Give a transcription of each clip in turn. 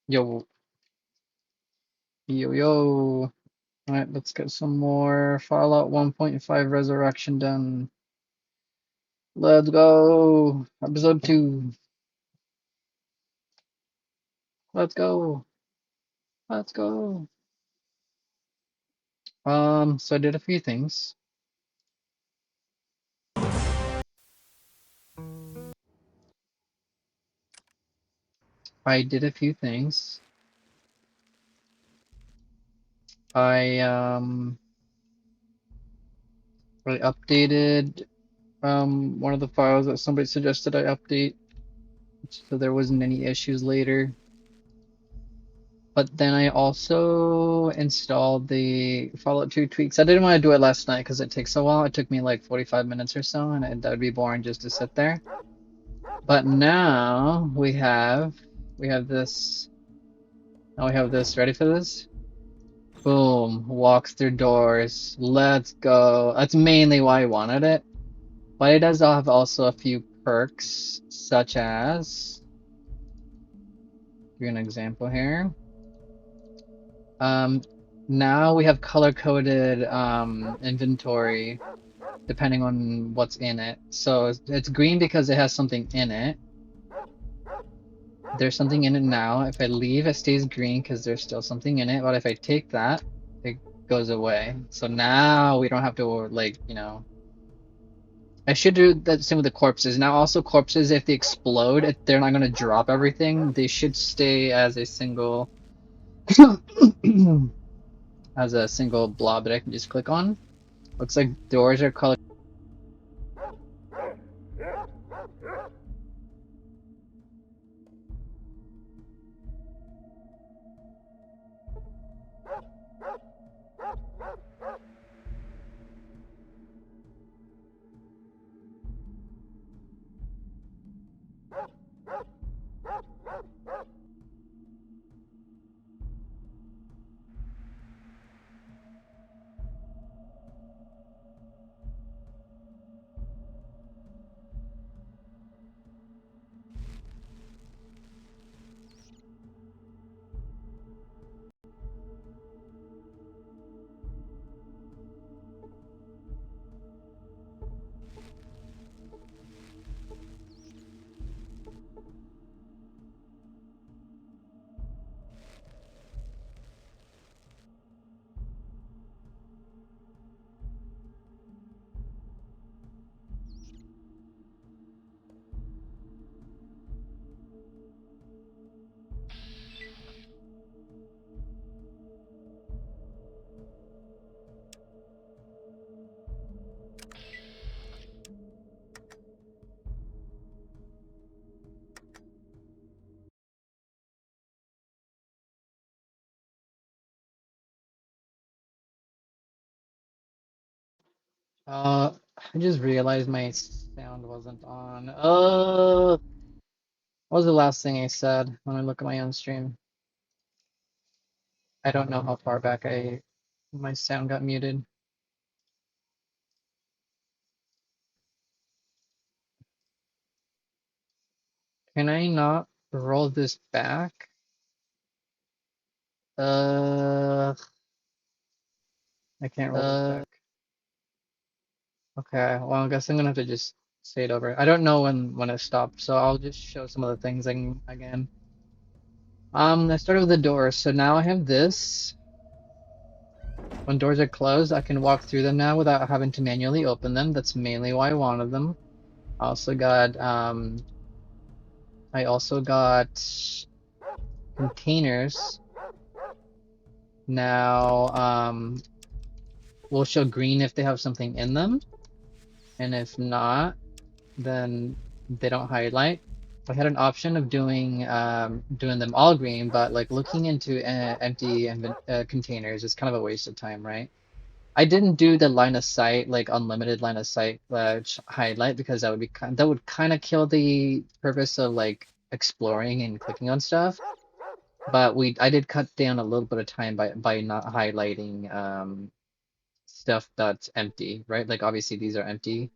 Yo, yo. Alright, let's get some more Fallout 1.5 Resurrection done. Let's go. Episode 2. Let's go. Let's go. So I did a few things. I did a few things. I I updated one of the files that somebody suggested I update so there wasn't any issues later. But then I also installed the Fallout 2 tweaks. I didn't want to do it last night because it takes a while. It took me like 45 minutes or so, and that would be boring just to sit there. But now we have this. Now we have this. Ready for this? Boom. Walks through doors. Let's go. That's mainly why I wanted it. But it does have also a few perks, such as, give you an example here. Um, Now we have color-coded inventory depending on what's in it. So it's green because it has something in it. There's something in it now. If I leave, it stays green because there's still something in it. But if I take that, it goes away. So now we don't have to like, I should do that same with the corpses. Now also corpses, if they explode, if they're not going to drop everything. They should stay as a single as a single blob that I can just click on. Looks like doors are colored. I just realized my sound wasn't on. What was the last thing I said when I look at my own stream? I don't know how far back my sound got muted. Can I not roll this back? I can't roll this back. Okay, well, I guess I'm gonna have to just say it over. I don't know when it stopped, so I'll just show some of the things again. I started with the doors, so now I have this. When doors are closed, I can walk through them now without having to manually open them. That's mainly why I wanted them. I also got containers. Now will show green if they have something in them, and if not, then they don't highlight. I had an option of doing them all green, but like looking into empty containers is kind of a waste of time, right? I didn't do the line of sight, like unlimited line of sight highlight, because that would kind of kill the purpose of like exploring and clicking on stuff. But I did cut down a little bit of time by not highlighting stuff that's empty, right? Like obviously these are empty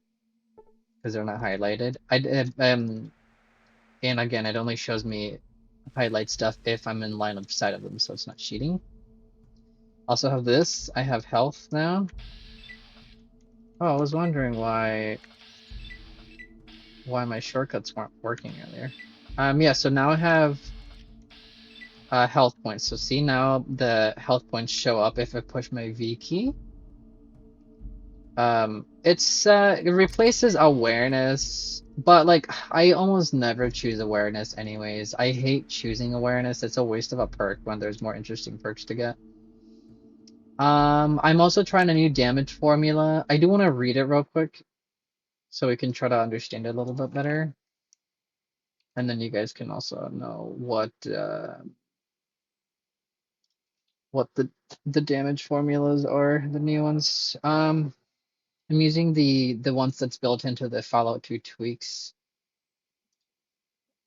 because they're not highlighted. I did and again it only shows me highlight stuff if I'm in line of sight of them, so it's not cheating. Also have this. I have health now. Oh, I was wondering why my shortcuts weren't working earlier. Yeah, so now I have health points. So see now the health points show up if I push my V key. It replaces awareness, but like I almost never choose awareness anyways. I hate choosing awareness. It's a waste of a perk when there's more interesting perks to get. I'm also trying a new damage formula. I do want to read it real quick so we can try to understand it a little bit better. And then you guys can also know what the damage formulas are, the new ones. I'm using the ones that's built into the Fallout 2 tweaks.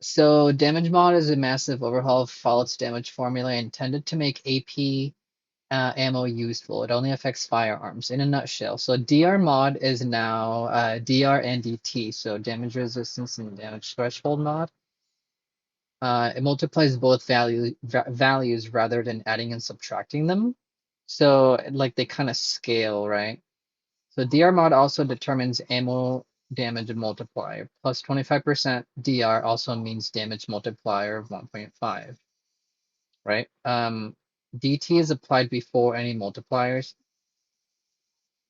So damage mod is a massive overhaul of Fallout's damage formula intended to make AP ammo useful. It only affects firearms in a nutshell. So DR mod is now DR and DT, so damage resistance and damage threshold mod. It multiplies both values rather than adding and subtracting them. So like they kind of scale, right? So DR mod also determines ammo damage multiplier. Plus 25% DR also means damage multiplier of 1.5, right? DT is applied before any multipliers,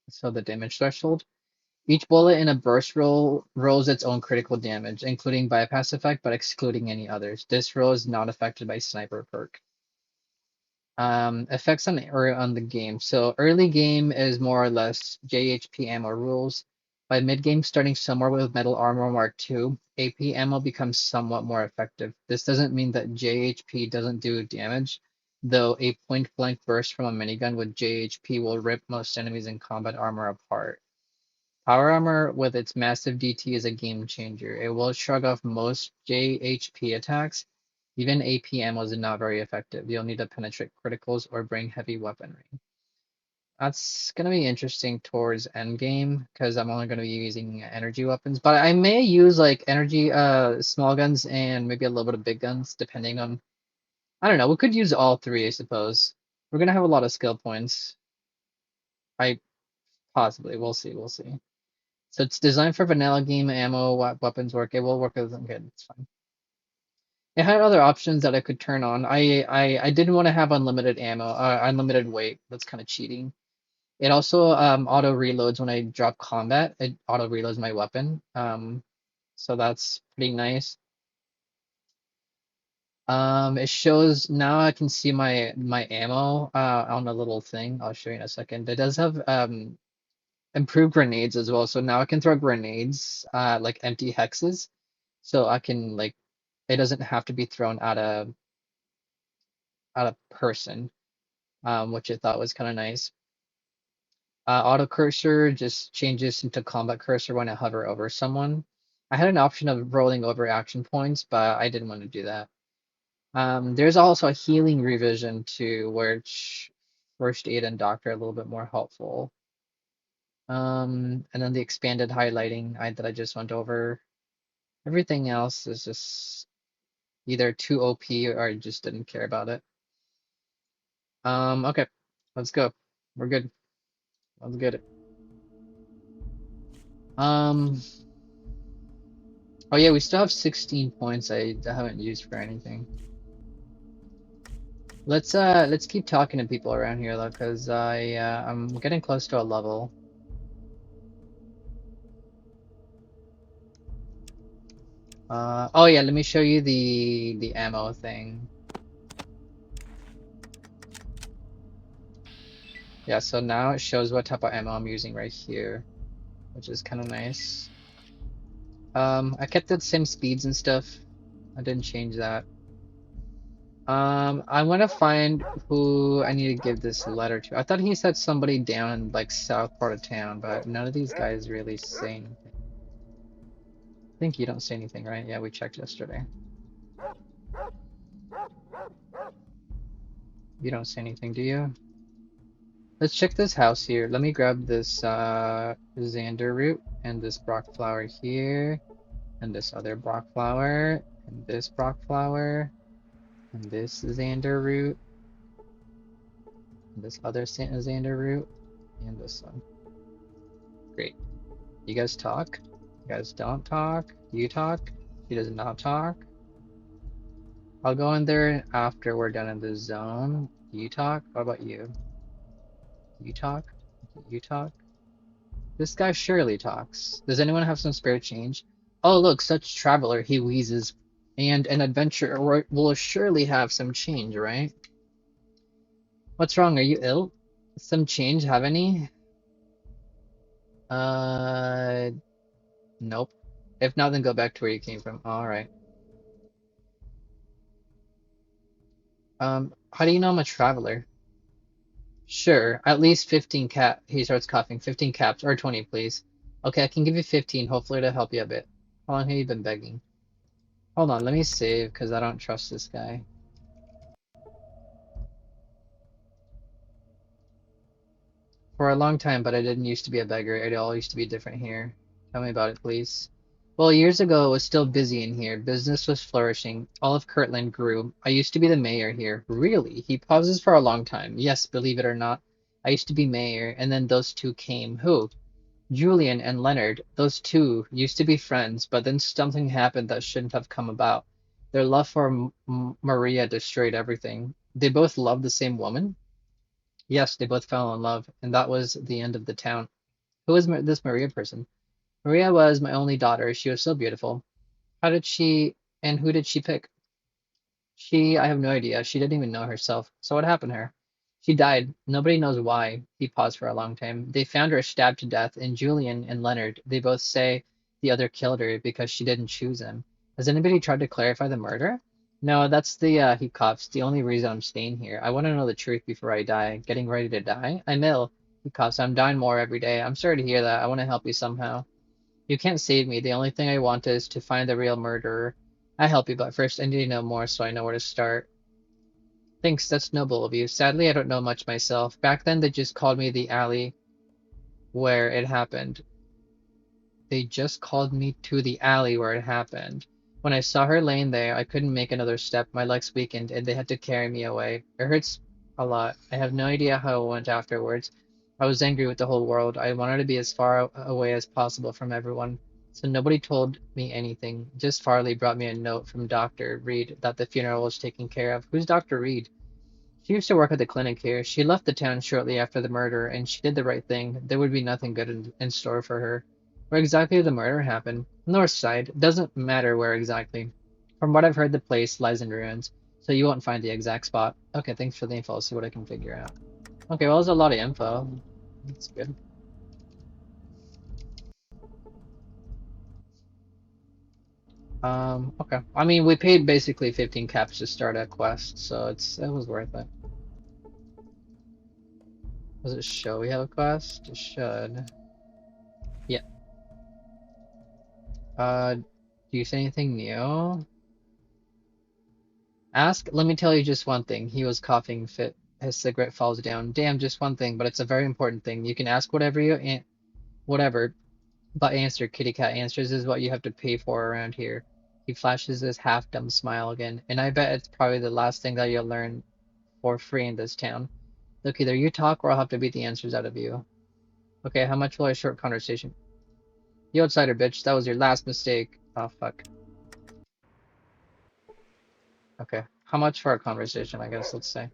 so the damage threshold. Each bullet in a burst roll rolls its own critical damage, including bypass effect, but excluding any others. This roll is not affected by sniper perk. Effects on the game. So early game is more or less JHP ammo rules. By mid game, starting somewhere with Metal Armor Mark II, AP ammo becomes somewhat more effective. This doesn't mean that JHP doesn't do damage, though a point blank burst from a minigun with JHP will rip most enemies in combat armor apart. Power armor with its massive DT is a game changer. It will shrug off most JHP attacks. Even AP ammo is not very effective. You'll need to penetrate criticals or bring heavy weaponry. That's gonna be interesting towards endgame because I'm only gonna be using energy weapons, but I may use like energy small guns and maybe a little bit of big guns depending on I don't know. We could use all three, I suppose. We're gonna have a lot of skill points. I possibly. We'll see. We'll see. So it's designed for vanilla game ammo weapons work. It will work with them good. It's fine. It had other options that I could turn on. I didn't want to have unlimited ammo, unlimited weight. That's kind of cheating. It also auto reloads when I drop combat. It auto reloads my weapon. So that's pretty nice. It shows now I can see my ammo on a little thing. I'll show you in a second. It does have improved grenades as well. So now I can throw grenades like empty hexes. So I can like it doesn't have to be thrown at a person, which I thought was kind of nice. Auto cursor just changes into combat cursor when I hover over someone. I had an option of rolling over action points, but I didn't want to do that. There's also a healing revision to which first aid and doctor are a little bit more helpful. And then the expanded highlighting that I just went over. Everything else is just either too OP or I just didn't care about it. Okay, let's go. We're good. Let's get it. Um, oh yeah, we still have 16 points I haven't used for anything. Let's keep talking to people around here though, because I'm getting close to a level. Oh yeah, let me show you the ammo thing. Yeah, so now it shows what type of ammo I'm using right here, which is kind of nice. I kept the same speeds and stuff. I didn't change that. I'm gonna find who I need to give this letter to. I thought he said somebody down in like south part of town, but none of these guys really say anything. I think you don't say anything, right? Yeah, we checked yesterday. You don't say anything, do you? Let's check this house here. Let me grab this Xander root and this Brock flower here, and this other Brock flower, and this Brock flower. And this Xander route. And this other Xander route. And this one. Great. You guys talk? You guys don't talk? You talk? She does not talk? I'll go in there after we're done in the zone. You talk? What about you? You talk? You talk? This guy surely talks. Does anyone have some spare change? Oh, look, such traveler, he wheezes. And an adventurer will surely have some change, right? What's wrong? Are you ill? Some change, have any? Uh, nope. If not, then go back to where you came from. Alright. How do you know I'm a traveler? Sure, at least 15 cap. He starts coughing. 15 caps, or 20, please. Okay, I can give you 15. Hopefully to help you a bit. How long have you been begging? Hold on, let me save, because I don't trust this guy. For a long time, but I didn't used to be a beggar. It all used to be different here. Tell me about it, please. Well, years ago, it was still busy in here. Business was flourishing. All of Kirtland grew. I used to be the mayor here. Really? He pauses for a long time. Yes, believe it or not. I used to be mayor, and then those two came. Who? Julian and Leonard. Those two used to be friends, but then something happened that shouldn't have come about. Their love for Maria destroyed everything. They both loved the same woman? Yes, they both fell in love, and that was the end of the town. Who is this Maria person? Maria was my only daughter. She was so beautiful. How did she, and who did she pick? I have no idea. She didn't even know herself. So what happened to her? She died. Nobody knows why. He paused for a long time. They found her stabbed to death, and Julian and Leonard, they both say the other killed her because she didn't choose him. Has anybody tried to clarify the murder? No, that's he coughs. The only reason I'm staying here. I want to know the truth before I die. Getting ready to die? I'm ill. He coughs. I'm dying more every day. I'm sorry to hear that. I want to help you somehow. You can't save me. The only thing I want is to find the real murderer. I help you, but first I need to know more so I know where to start. Thanks, that's noble of you. Sadly, I don't know much myself. Back then, they just called me the alley where it happened. They just called me to the alley where it happened. When I saw her laying there, I couldn't make another step. My legs weakened, and they had to carry me away. It hurts a lot. I have no idea how it went afterwards. I was angry with the whole world. I wanted to be as far away as possible from everyone. So nobody told me anything. Just Farley brought me a note from Dr. Reed that the funeral was taken care of. Who's Dr. Reed? She used to work at the clinic here. She left the town shortly after the murder, and she did the right thing. There would be nothing good in store for her. Where exactly did the murder happen? North side. Doesn't matter where exactly. From what I've heard, the place lies in ruins, so you won't find the exact spot. Okay, thanks for the info. I'll see what I can figure out. Okay, well, there's a lot of info. That's good. Okay. I mean, we paid basically 15 caps to start a quest, so it was worth it. Does it show we have a quest? It should. Yeah. Do you say anything new? Let me tell you just one thing. He was coughing fit. His cigarette falls down. Damn, just one thing, but it's a very important thing. You can ask whatever, but answer. Kitty cat answers is what you have to pay for around here. He flashes his half-dumb smile again, and I bet it's probably the last thing that you'll learn for free in this town. Look, either you talk or I'll have to beat the answers out of you. Okay, how much will a short conversation? You outsider bitch, that was your last mistake. Oh, fuck. Okay. How much for a conversation, I guess, let's say.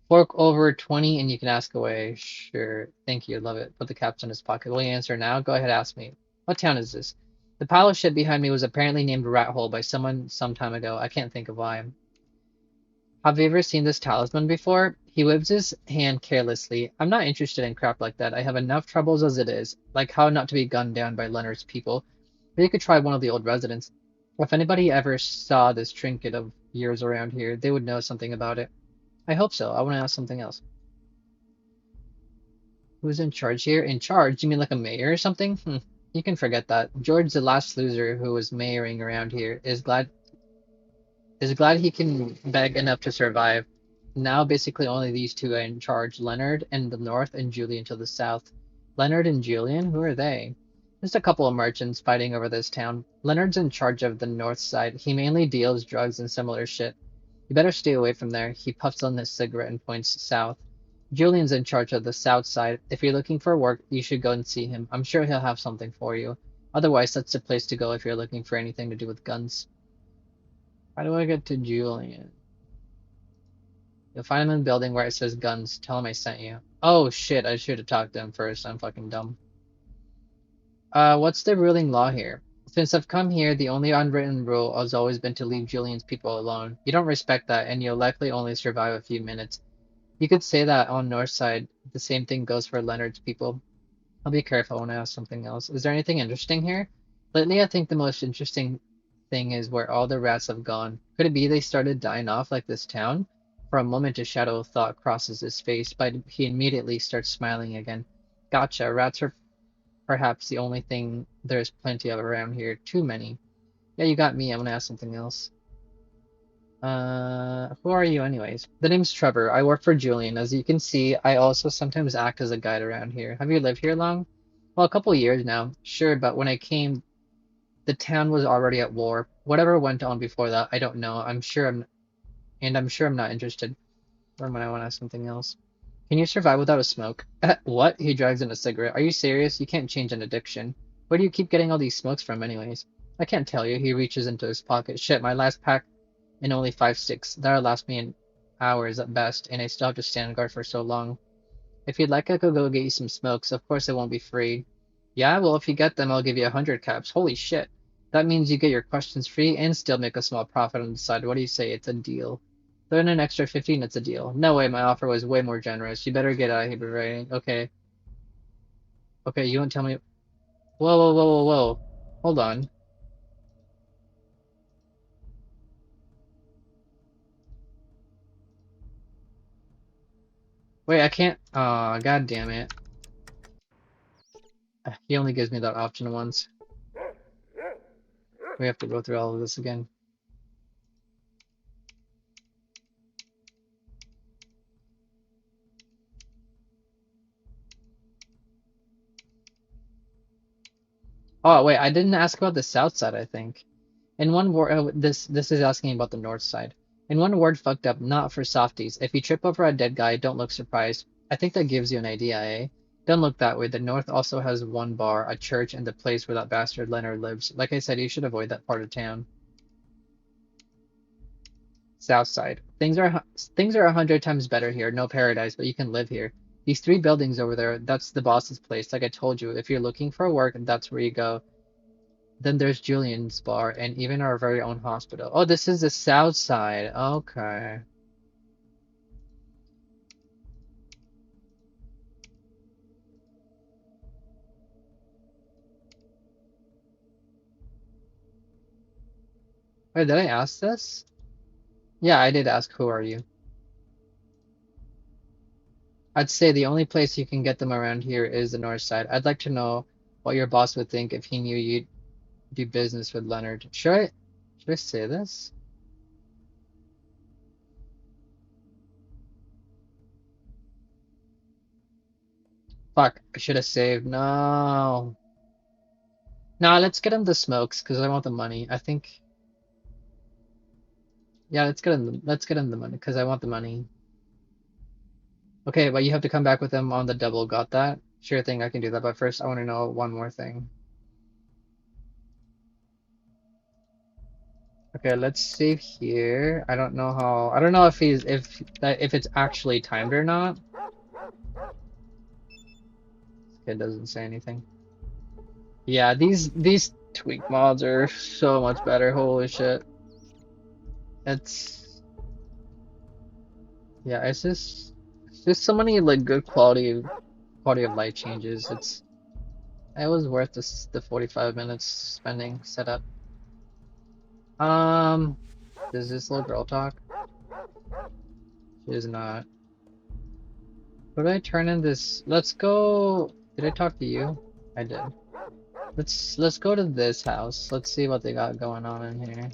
Fork over 20 and you can ask away. Sure. Thank you. Love it. Put the caps in his pocket. Will you answer now? Go ahead, ask me. What town is this? The pile of shit behind me was apparently named Rat Hole by someone some time ago. I can't think of why. Have you ever seen this talisman before? He waves his hand carelessly. I'm not interested in crap like that. I have enough troubles as it is. Like how not to be gunned down by Leonard's people. But you could try one of the old residents. If anybody ever saw this trinket of yours around here, they would know something about it. I hope so. I want to ask something else. Who's in charge here? In charge? You mean like a mayor or something? You can forget that. George, the last loser who was mayoring around here, is glad he can beg enough to survive. Now basically only these two are in charge, Leonard in the north and Julian to the south. Leonard and Julian? Who are they? Just a couple of merchants fighting over this town. Leonard's in charge of the north side. He mainly deals drugs and similar shit. You better stay away from there. He puffs on his cigarette and points south. Julian's in charge of the south side. If you're looking for work, you should go and see him. I'm sure he'll have something for you. Otherwise, that's the place to go if you're looking for anything to do with guns. How do I get to Julian? You'll find him in the building where it says guns. Tell him I sent you. Oh shit, I should have talked to him first. I'm fucking dumb. What's the ruling law here? Since I've come here, the only unwritten rule has always been to leave Julian's people alone. You don't respect that, and you'll likely only survive a few minutes. You could say that on Northside. The same thing goes for Leonard's people. I'll be careful when I ask something else. Is there anything interesting here? Lately, I think the most interesting thing is where all the rats have gone. Could it be they started dying off like this town? For a moment, a shadow of thought crosses his face, but he immediately starts smiling again. Gotcha, rats are perhaps the only thing there's plenty of around here. Too many. Yeah, you got me. I'm gonna ask something else. Who are you anyways? The name's Trevor. I work for Julian. As you can see, I also sometimes act as a guide around here. Have you lived here long? Well, a couple years now. Sure, but when I came, the town was already at war. Whatever went on before that, I don't know. I'm sure I'm not interested. Or when I want to ask something else. Can you survive without a smoke? What? He drags in a cigarette. Are you serious? You can't change an addiction. Where do you keep getting all these smokes from anyways? I can't tell you. He reaches into his pocket. Shit, my last pack and only 5 sticks. That'll last me an hours at best, and I still have to stand guard for so long. If you'd like, I could go get you some smokes. Of course, it won't be free. Yeah, well, if you get them, I'll give you 100 caps. Holy shit. That means you get your questions free and still make a small profit on the side. What do you say? It's a deal. Throw in an extra 15, it's a deal. No way, my offer was way more generous. You better get out of here, right? Okay. Okay, you won't tell me. Whoa, whoa, whoa, whoa, whoa. Hold on. Wait, I can't. Aw, god damn it. He only gives me that option once. We have to go through all of this again. Oh, wait, I didn't ask about the south side, I think. In one word, this is asking about the north side. In one word, fucked up, not for softies. If you trip over a dead guy, don't look surprised. I think that gives you an idea, eh? Don't look that way. The north also has one bar, a church, and the place where that bastard Leonard lives. Like I said, you should avoid that part of town. South side. Things are 100 times better here. No paradise, but you can live here. These three buildings over there, that's the boss's place. Like I told you, if you're looking for work, that's where you go. Then there's Julian's bar and even our very own hospital. Oh, this is the south side. Okay. Wait, did I ask this? Yeah, I did ask who are you. I'd say the only place you can get them around here is the north side. I'd like to know what your boss would think if he knew you'd do business with Leonard. Should I say this? Fuck, I should have saved. No. Nah, let's get him the smokes because I want the money. I think yeah, let's get him the money because I want the money. Okay, but you have to come back with him on the double. Got that? Sure thing, I can do that. But first, I want to know one more thing. Okay, let's save here. I don't know how. I don't know if it's actually timed or not. It doesn't say anything. Yeah, these tweak mods are so much better. Holy shit. It's yeah, it's just so many like good quality of life changes. It was worth the 45 minutes spending setup. Um, does this little girl talk? She is not. Could I turn in this? Let's go. Did I talk to you? I did. Let's go to this house. Let's see what they got going on in here.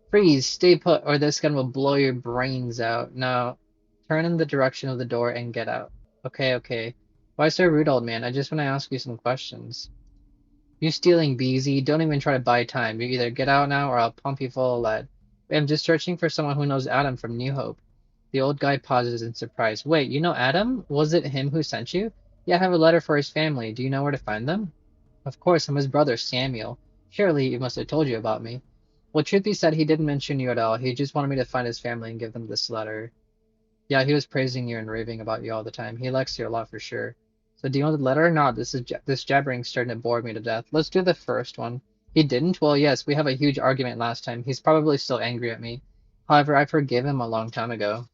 Freeze, stay put, or this gun will blow your brains out. Now, turn in the direction of the door and get out. Okay, okay. Why so rude, old man? I just want to ask you some questions. You stealing, BZ? Don't even try to buy time. You either get out now or I'll pump you full of lead. I'm just searching for someone who knows Adam from New Hope. The old guy pauses in surprise. Wait, you know Adam? Was it him who sent you? Yeah, I have a letter for his family. Do you know where to find them? Of course, I'm his brother, Samuel. Surely he must have told you about me. Well, truth be said, he didn't mention you at all. He just wanted me to find his family and give them this letter. Yeah, he was praising you and raving about you all the time. He likes you a lot for sure. So do you want the letter or not? This jabbering's starting to bore me to death. Let's do the first one. He didn't? Well, yes, we have a huge argument last time. He's probably still angry at me. However, I forgave him a long time ago.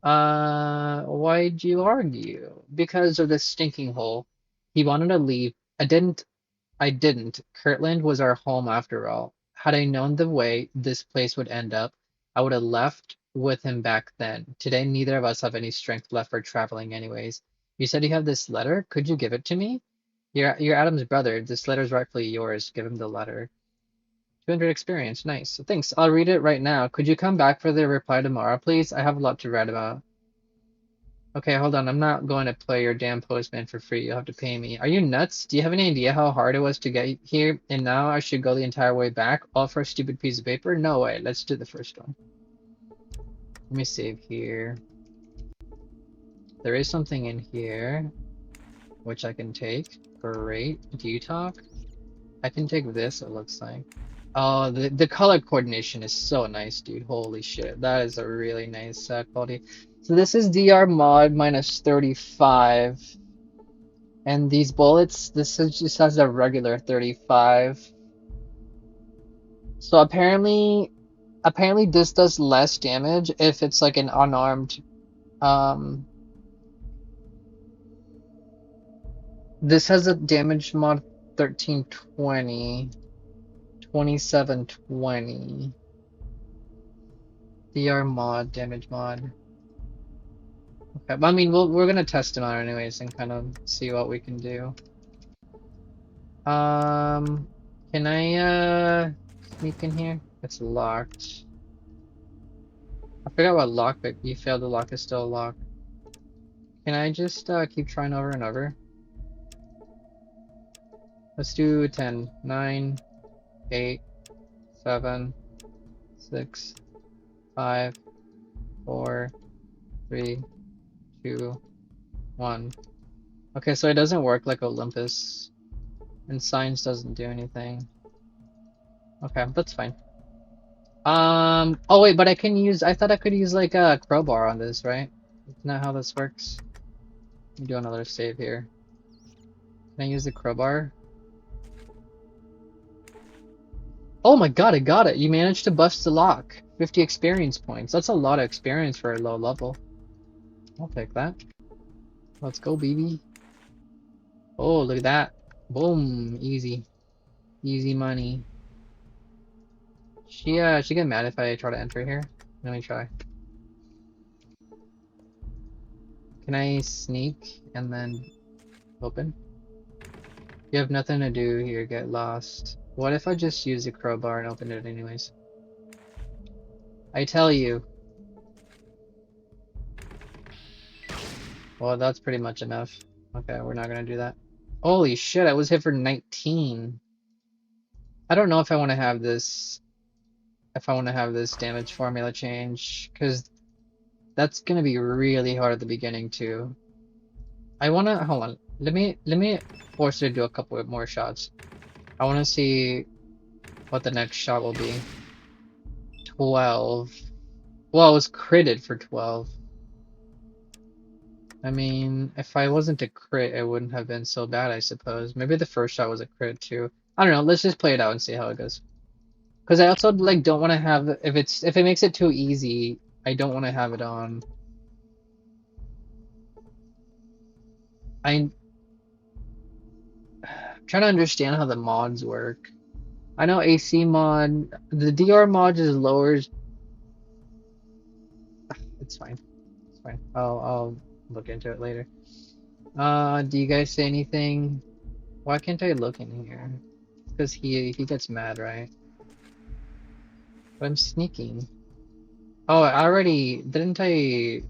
Why'd you argue? Because of this stinking hole. He wanted to leave. I didn't. Kirtland was our home after all. Had I known the way this place would end up, I would have left with him back then. Today, neither of us have any strength left for traveling anyways. You said you have this letter? Could you give it to me? You're Adam's brother. This letter's rightfully yours. Give him the letter. 200 experience. Nice. Thanks. I'll read it right now. Could you come back for the reply tomorrow, please? I have a lot to write about. Okay, hold on. I'm not going to play your damn postman for free. You'll have to pay me. Are you nuts? Do you have any idea how hard it was to get here? And now I should go the entire way back, all for a stupid piece of paper? No way. Let's do the first one. Let me save here. There is something in here, which I can take. Great. Do you talk? I can take this, it looks like. Oh, the color coordination is so nice, dude. Holy shit. That is a really nice quality. So this is DR mod minus 35. And these bullets, just has a regular 35. So apparently this does less damage if it's like an unarmed this has a damage mod 1320, 2720. DR mod, damage mod. Okay, but I mean, we're gonna test them out anyways and kind of see what we can do. Can I sneak in here? It's locked. I forgot what lock, but you failed the lock is still locked. Can I just keep trying over and over? Let's do 10, 9, 8, 7, 6, 5, 4, 3, 2, 1. Okay, so it doesn't work like Olympus. And Signs doesn't do anything. Okay, that's fine. Oh wait, but I thought I could use like a crowbar on this, right? Isn't that how this works? Let me do another save here. Can I use the crowbar? Oh my god, I got it! You managed to bust the lock. 50 experience points. That's a lot of experience for a low level. I'll take that. Let's go, baby. Oh, look at that. Boom. Easy. Easy money. She get mad if I try to enter here. Let me try. Can I sneak and then open? You have nothing to do here, get lost. What if I just use the crowbar and open it anyways? I tell you. Well, that's pretty much enough. Okay, we're not gonna do that. Holy shit, I was hit for 19. I don't know if I want to have this damage formula change, because that's gonna be really hard at the beginning too. Hold on. Let me force her to do a couple of more shots. I wanna see what the next shot will be. 12. Well, it was critted for 12. I mean, if I wasn't a crit, it wouldn't have been so bad, I suppose. Maybe the first shot was a crit too. I don't know, let's just play it out and see how it goes. Because I also like don't want to have if it makes it too easy, I don't want to have it on. I'm trying to understand how the mods work. I know AC mod, the DR mod just lowers. It's fine. It's fine. I'll look into it later. Do you guys say anything? Why can't I look in here? Because he gets mad, right? But I'm sneaking. Oh, I already didn't I?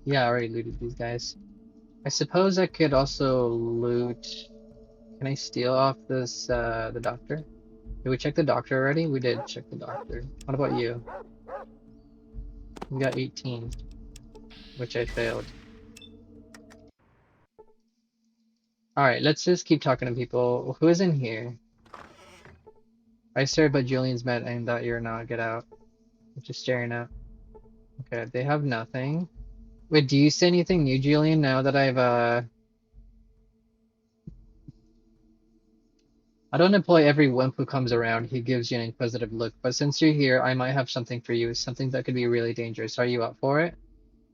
Yeah, I already looted these guys. I suppose I could also loot. Can I steal off this, the doctor? Did we check the doctor already? We did check the doctor. What about you? We got 18, which I failed. Alright, let's just keep talking to people. Who is in here? I stared, but Julian's met and that you're not. Get out. I'm just staring at. Okay, they have nothing. Wait, do you say anything new, Julian, now that I don't employ every wimp who comes around. He gives you an inquisitive look, but since you're here, I might have something for you, something that could be really dangerous. Are you up for it?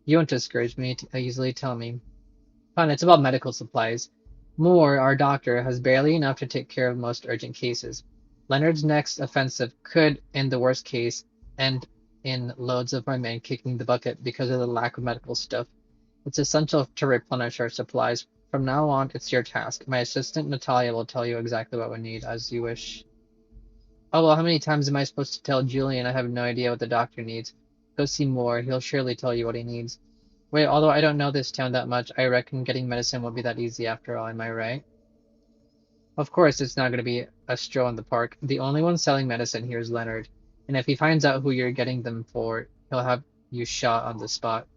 You won't discourage me easily, tell me. Fine, it's about medical supplies. Moore, our doctor, has barely enough to take care of most urgent cases. Leonard's next offensive could, in the worst case, end in loads of our men kicking the bucket because of the lack of medical stuff. It's essential to replenish our supplies. From now on, it's your task. My assistant Natalia will tell you exactly what we need, as you wish. Oh well, how many times am I supposed to tell Julian I have no idea what the doctor needs? Go see Moore. He'll surely tell you what he needs. Wait, although I don't know this town that much, I reckon getting medicine won't be that easy after all, am I right? Of course, it's not going to be a stroll in the park. The only one selling medicine here is Leonard, and if he finds out who you're getting them for, he'll have you shot on the spot.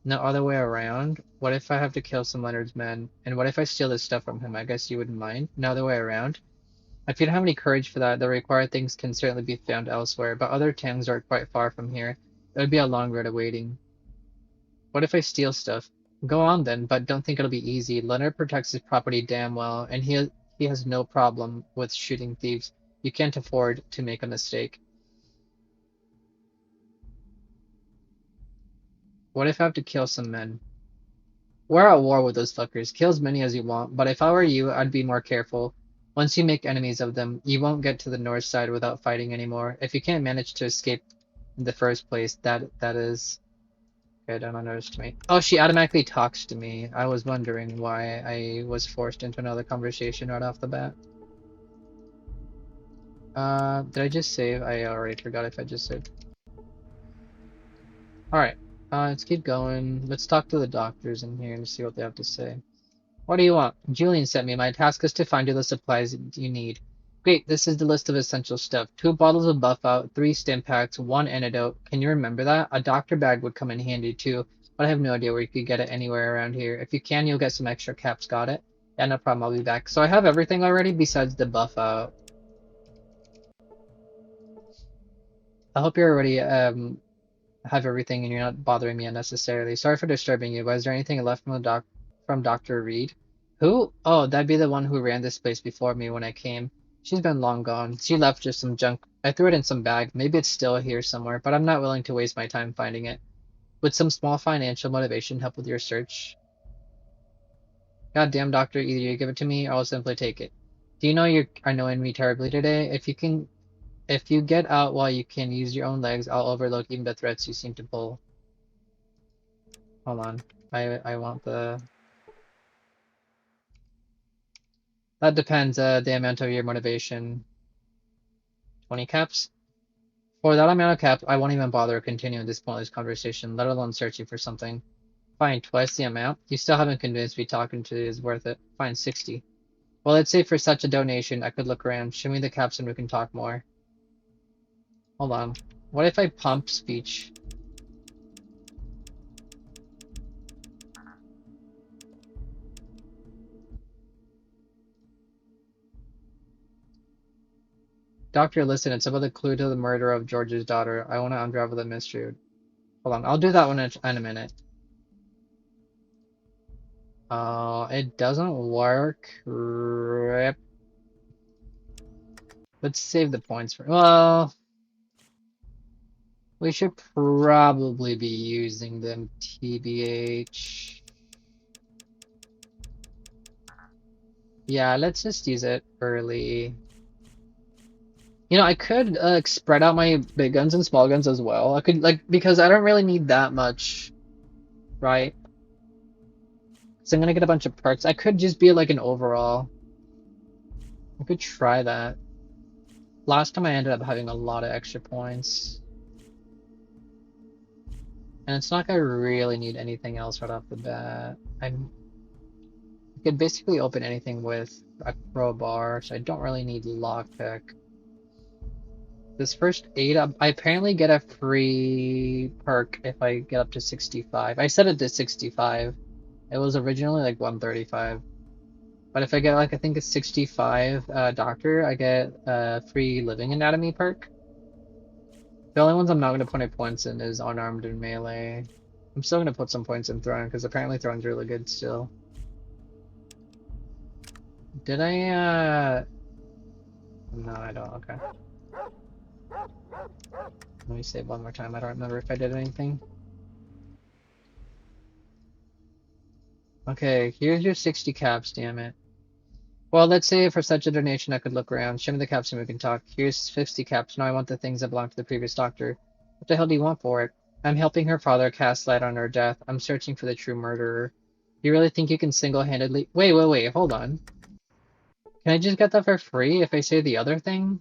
No other way around? What if I have to kill some Leonard's men? And what if I steal this stuff from him? I guess you wouldn't mind. No other way around? If you don't have any courage for that, the required things can certainly be found elsewhere, but other towns are quite far from here. It would be a long road of waiting. What if I steal stuff? Go on then, but don't think it'll be easy. Leonard protects his property damn well, and he has no problem with shooting thieves. You can't afford to make a mistake. What if I have to kill some men? We're at war with those fuckers. Kill as many as you want, but if I were you, I'd be more careful. Once you make enemies of them, you won't get to the north side without fighting anymore. If you can't manage to escape in the first place, that is. Okay, don't underestimate. Oh, she automatically talks to me. I was wondering why I was forced into another conversation right off the bat. Did I just save? I already forgot if I just saved. Alright, let's keep going. Let's talk to the doctors in here and see what they have to say. What do you want? Julian sent me. My task is to find you the supplies you need. Great, this is the list of essential stuff. 2 bottles of buff out, 3 stim packs, 1 antidote. Can you remember that? A doctor bag would come in handy too, but I have no idea where you could get it anywhere around here. If you can, you'll get some extra caps. Got it? Yeah, no problem. I'll be back. So I have everything already besides the buff out. I hope you already have everything and you're not bothering me unnecessarily. Sorry for disturbing you, but is there anything left from the from Dr. Reed? Who? Oh, that'd be the one who ran this place before me when I came. She's been long gone. She left just some junk. I threw it in some bag. Maybe it's still here somewhere, but I'm not willing to waste my time finding it. Would some small financial motivation help with your search? Goddamn, doctor, either you give it to me or I'll simply take it. Do you know you're annoying me terribly today? If you get out while you can use your own legs, I'll overlook even the threats you seem to pull. Hold on. I want the... That depends, the amount of your motivation. 20 caps? For that amount of caps, I won't even bother continuing this pointless conversation, let alone searching for something. Fine, twice the amount? You still haven't convinced me talking to you is worth it. Fine, 60. Well, let's say for such a donation, I could look around. Show me the caps and we can talk more. Hold on. What if I pump speech? Doctor, listen, it's about the clue to the murder of George's daughter. I want to unravel the mystery. Hold on, I'll do that one in a minute. It doesn't work. Rip. Let's save the points for... Well... We should probably be using them, TBH. Yeah, let's just use it early. You know, I could spread out my big guns and small guns as well. I could, like, because I don't really need that much, right? So I'm gonna get a bunch of perks. I could just be like an overall. I could try that. Last time I ended up having a lot of extra points. And it's not like I really need anything else right off the bat. could basically open anything with a crowbar, so I don't really need lockpick. This first aid, I apparently get a free perk if I get up to 65. I set it to 65. It was originally like 135. But if I get like, I think a 65 doctor, I get a free living anatomy perk. The only ones I'm not going to put any points in is unarmed and melee. I'm still going to put some points in throwing because apparently throwing's really good still. Did I, no, I don't, okay. Let me save one more time. I don't remember if I did anything. Okay, here's your 60 caps, damn it. Well, let's say for such a donation I could look around. Show me the caps and we can talk. Here's 50 caps. Now I want the things that belong to the previous doctor. What the hell do you want for it? I'm helping her father cast light on her death. I'm searching for the true murderer. You really think you can single-handedly— Wait, hold on. Can I just get that for free if I say the other thing?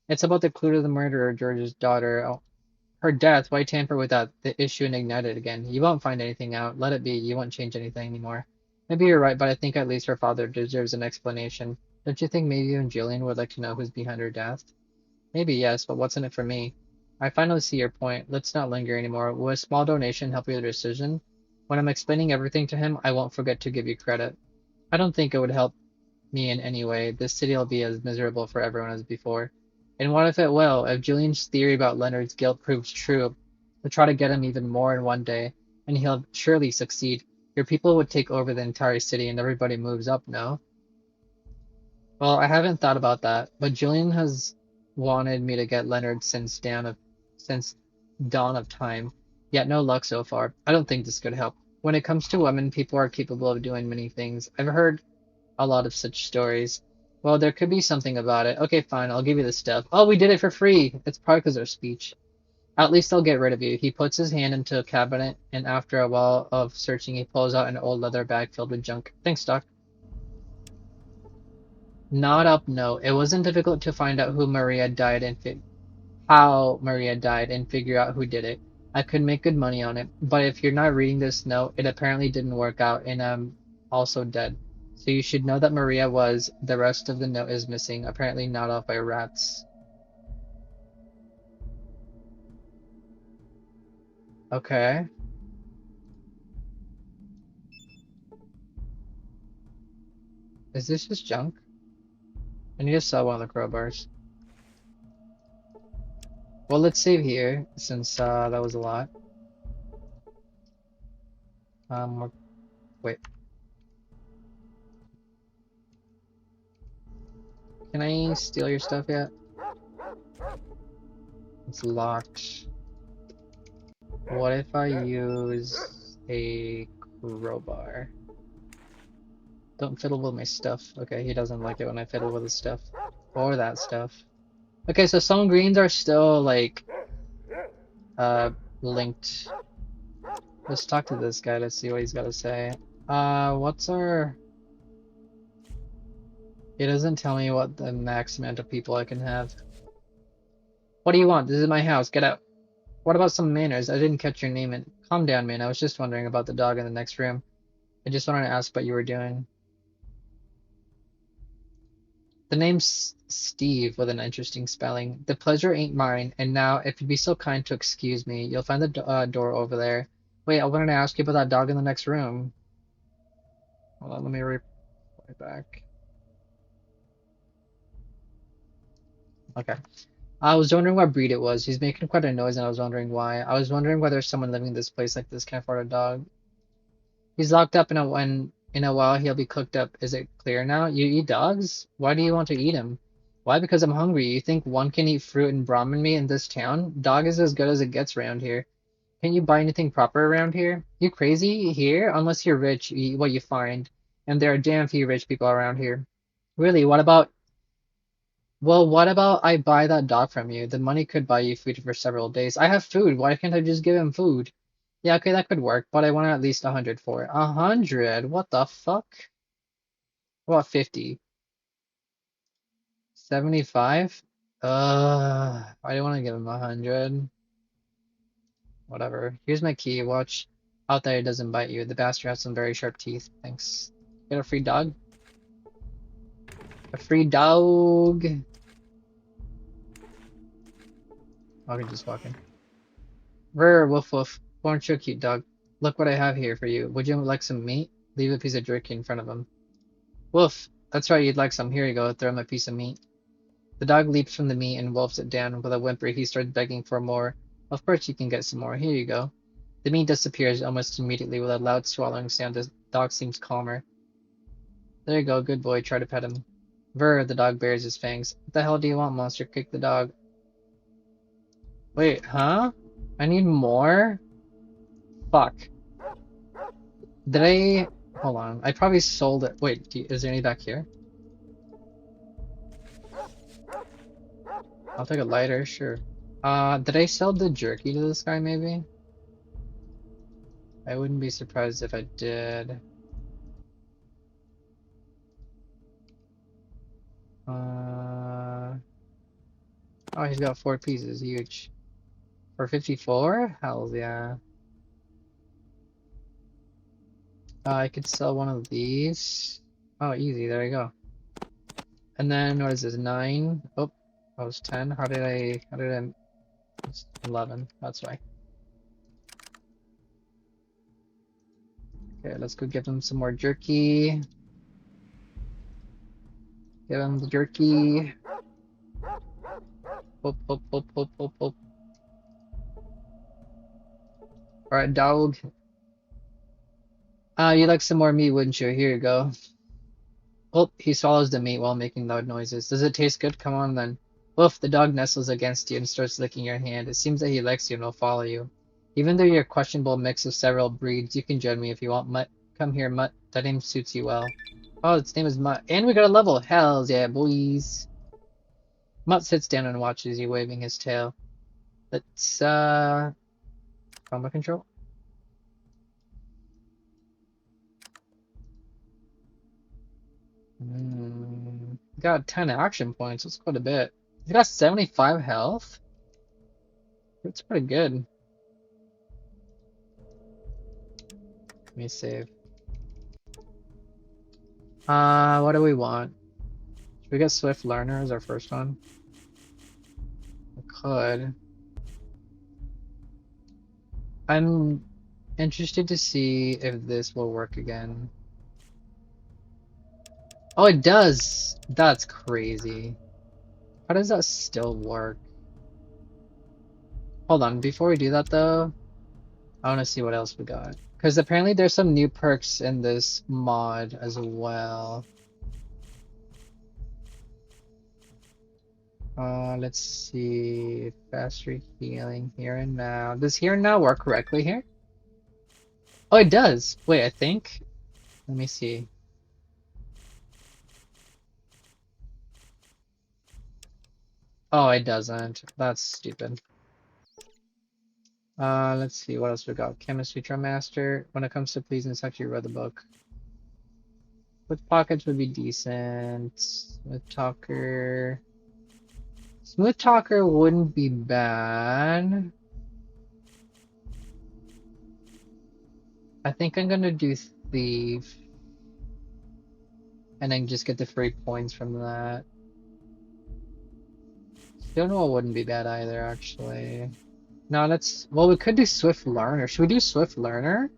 It's about the clue to the murderer, George's daughter. Oh, her death. Why tamper with that? The issue and ignite it again. You won't find anything out. Let it be. You won't change anything anymore. Maybe you're right, but I think at least her father deserves an explanation. Don't you think maybe you and Jillian would like to know who's behind her death? Maybe yes, but what's in it for me? I finally see your point. Let's not linger anymore. Will a small donation help your decision? When I'm explaining everything to him, I won't forget to give you credit. I don't think it would help me in any way. This city will be as miserable for everyone as before. And what if it will? If Julian's theory about Leonard's guilt proves true, we'll try to get him even more in one day, and he'll surely succeed. Your people would take over the entire city and everybody moves up, no? Well, I haven't thought about that, but Julian has wanted me to get Leonard since dawn of time, yet no luck so far. I don't think this could help. When it comes to women, people are capable of doing many things. I've heard a lot of such stories. Well, there could be something about it. Okay, fine, I'll give you the stuff. Oh, we did it for free! It's probably because of speech. At least I'll get rid of you. He puts his hand into a cabinet, and after a while of searching, he pulls out an old leather bag filled with junk. Thanks, Doc. Not up, no. It wasn't difficult to find out who Maria died and how Maria died and figure out who did it. I could make good money on it, but if you're not reading this note, it apparently didn't work out and I'm also dead. So you should know that Maria was. The rest of the note is missing, apparently gnawed off by rats. Okay. Is this just junk? I need to sell one of the crowbars. Well, let's save here, since that was a lot. Wait. Can I steal your stuff yet? It's locked. What if I use a crowbar? Don't fiddle with my stuff. Okay, he doesn't like it when I fiddle with his stuff. Or that stuff. Okay, so some greens are still, like, linked. Let's talk to this guy. Let's see what he's got to say. What's our... It doesn't tell me what the max amount of people I can have. What do you want? This is my house. Get out. What about some manners? I didn't catch your name. And calm down, man. I was just wondering about the dog in the next room. I just wanted to ask what you were doing. The name's Steve with an interesting spelling. The pleasure ain't mine. And now, if you'd be so kind to excuse me, you'll find the door over there. Wait, I wanted to ask you about that dog in the next room. Hold on, let me reply back. Okay. I was wondering what breed it was. He's making quite a noise and I was wondering why. I was wondering whether someone living in this place like this can afford a dog. He's locked up in a while he'll be cooked up. Is it clear now? You eat dogs? Why do you want to eat him? Why? Because I'm hungry. You think one can eat fruit and Brahmin meat in this town? Dog is as good as it gets around here. Can't you buy anything proper around here? You crazy? Here? Unless you're rich, you eat what you find. And there are damn few rich people around here. Really, what about... Well, what about I buy that dog from you? The money could buy you food for several days. I have food. Why can't I just give him food? Yeah, okay, that could work, but I want at least 100 for it. 100? What the fuck? What about 50? 75? I don't want to give him 100. Whatever. Here's my key. Watch out that it doesn't bite you. The bastard has some very sharp teeth. Thanks. Get a free dog. A free dog. I can just walk in. Rrr, woof woof. Aren't you a cute dog? Look what I have here for you. Would you like some meat? Leave a piece of jerky in front of him. Woof. That's right, you'd like some. Here you go. Throw him a piece of meat. The dog leaps from the meat and wolfs it down. With a whimper, he starts begging for more. Of course you can get some more. Here you go. The meat disappears almost immediately with a loud swallowing sound. The dog seems calmer. There you go, good boy. Try to pet him. Vrr, the dog bares his fangs. What the hell do you want, monster? Kick the dog. Wait, huh? I need more? Fuck. Did I... Hold on. I probably sold it. Wait, is there any back here? I'll take a lighter, sure. Did I sell the jerky to this guy, maybe? I wouldn't be surprised if I did. Oh, he's got 4 pieces, huge. For 54? Hells yeah. I could sell one of these. Oh, easy, there you go. And then, what is this, 9? Oh, that was 10. How did I, it's 11, that's why. Okay, let's go give him some more jerky. Give him the jerky. Hop, hop, hop, hop, hop, hop. Alright, dog. You'd like some more meat, wouldn't you? Here you go. Oh, he swallows the meat while making loud noises. Does it taste good? Come on then. Woof, the dog nestles against you and starts licking your hand. It seems that he likes you and will follow you. Even though you're a questionable mix of several breeds, you can join me if you want. Mutt, come here, Mutt. That name suits you well. Oh, its name is Mutt. And we got a level. Hells yeah, boys. Mutt sits down and watches you, waving his tail. Let's, combat control. Got 10 action points. That's quite a bit. He's got 75 health. That's pretty good. Let me save. What do we want? Should we get Swift Learner as our first one? We could. I'm interested to see if this will work again. Oh, it does! That's crazy. How does that still work? Hold on, before we do that though, I want to see what else we got. Because apparently there's some new perks in this mod as well. Let's see. Faster healing here and now. Does here and now work correctly here? Oh, it does! Wait, I think? Let me see. Oh, it doesn't. That's stupid. Let's see what else we got. Chemistry Drum Master. When it comes to please and such, you read the book. With pockets would be decent. Smooth Talker. Smooth Talker wouldn't be bad. I think I'm gonna do Thief. And then just get the free points from that. Stonewall wouldn't be bad either, actually. No, let's... Well, we could do Swift Learner. Should we do Swift Learner?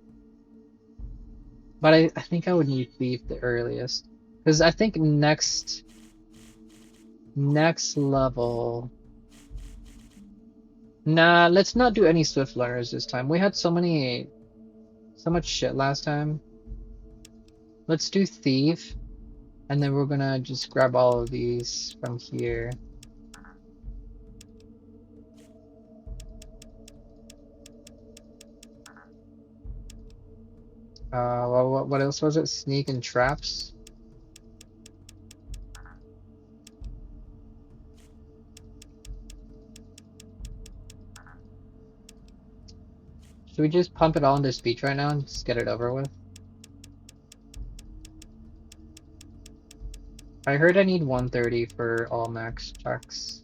But I think I would need Thief the earliest. Because I think next level... Nah, let's not do any Swift Learners this time. We had so much shit last time. Let's do Thief. And then we're gonna just grab all of these from here. What else was it? Sneak and traps? Should we just pump it all into speech right now and just get it over with? I heard I need 130 for all max checks.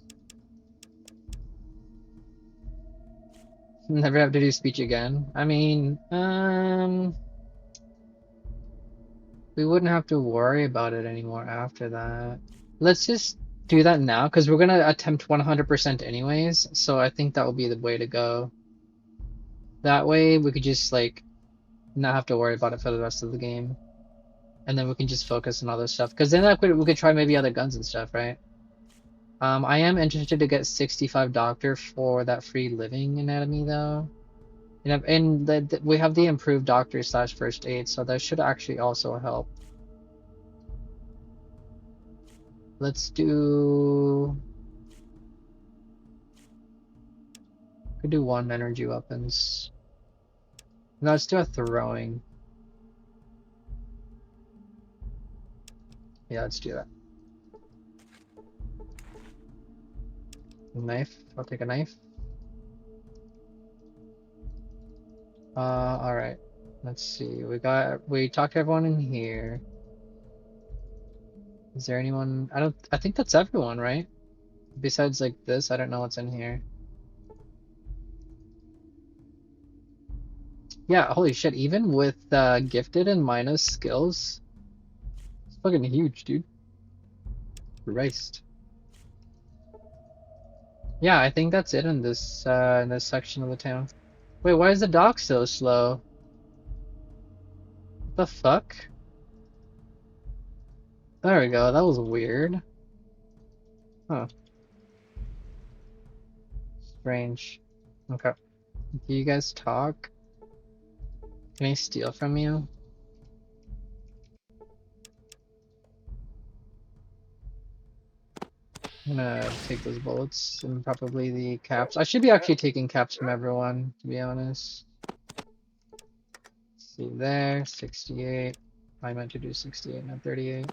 Never have to do speech again. I mean, we wouldn't have to worry about it anymore after that. Let's just do that now because we're gonna attempt 100% anyways. So I think that will be the way to go. That way we could just like not have to worry about it for the rest of the game, and then we can just focus on other stuff. Because then like we could try maybe other guns and stuff, right? I am interested to get 65 Doctor for that free living anatomy though. And we have the improved Doctor slash first aid, so that should actually also help. Let's do. Could do one energy weapons. No, let's do a throwing. Yeah, let's do that. Knife. I'll take a knife. All right. Let's see. We talked to everyone in here. Is there anyone? I think that's everyone, right? Besides like this, I don't know what's in here. Yeah, holy shit. Even with gifted and minus skills, it's fucking huge, dude. Christ. Yeah, I think that's it in this section of the town. Wait, why is the dock so slow? What the fuck? There we go. That was weird. Huh. Strange. Okay. Do you guys talk? Can I steal from you? I'm gonna take those bullets and probably the caps. I should be actually taking caps from everyone, to be honest. See there, 68. I meant to do 68, not 38.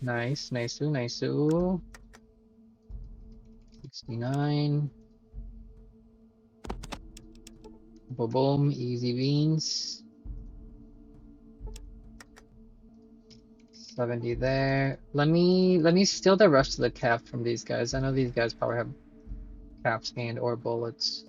Nice, nice, nice. 69. Boom, boom, easy beans. 70 there. Let me steal the rest of the cap from these guys. I know these guys probably have caps and or bullets.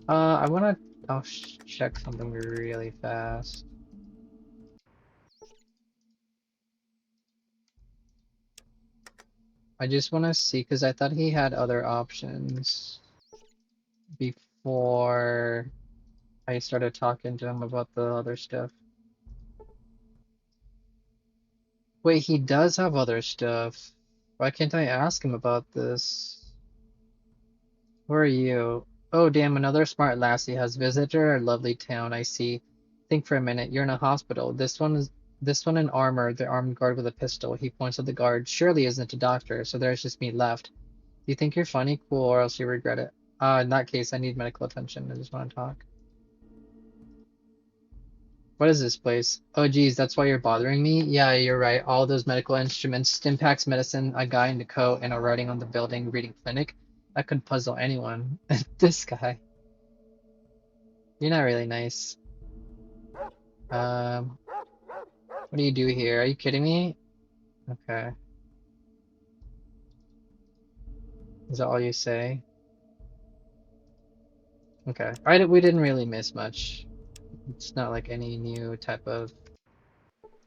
I wanna I'll check something really fast. I just wanna see because I thought he had other options before I started talking to him about the other stuff. Wait, he does have other stuff. Why can't I ask him about this? Where are you? Oh, damn, another smart lassie has visitor a lovely town, I see. Think for a minute, you're in a hospital. This one in armor, the armed guard with a pistol. He points at the guard. Surely isn't a doctor, so there's just me left. Do you think you're funny? Cool, or else you regret it. In that case, I need medical attention. I just want to talk. What is this place? Oh geez, that's why you're bothering me? Yeah, you're right. All those medical instruments, Stimpaks medicine, a guy in the coat, and a writing on the building reading clinic. That could puzzle anyone. This guy. You're not really nice. What do you do here? Are you kidding me? Okay. Is that all you say? Okay. We didn't really miss much. It's not like any new type of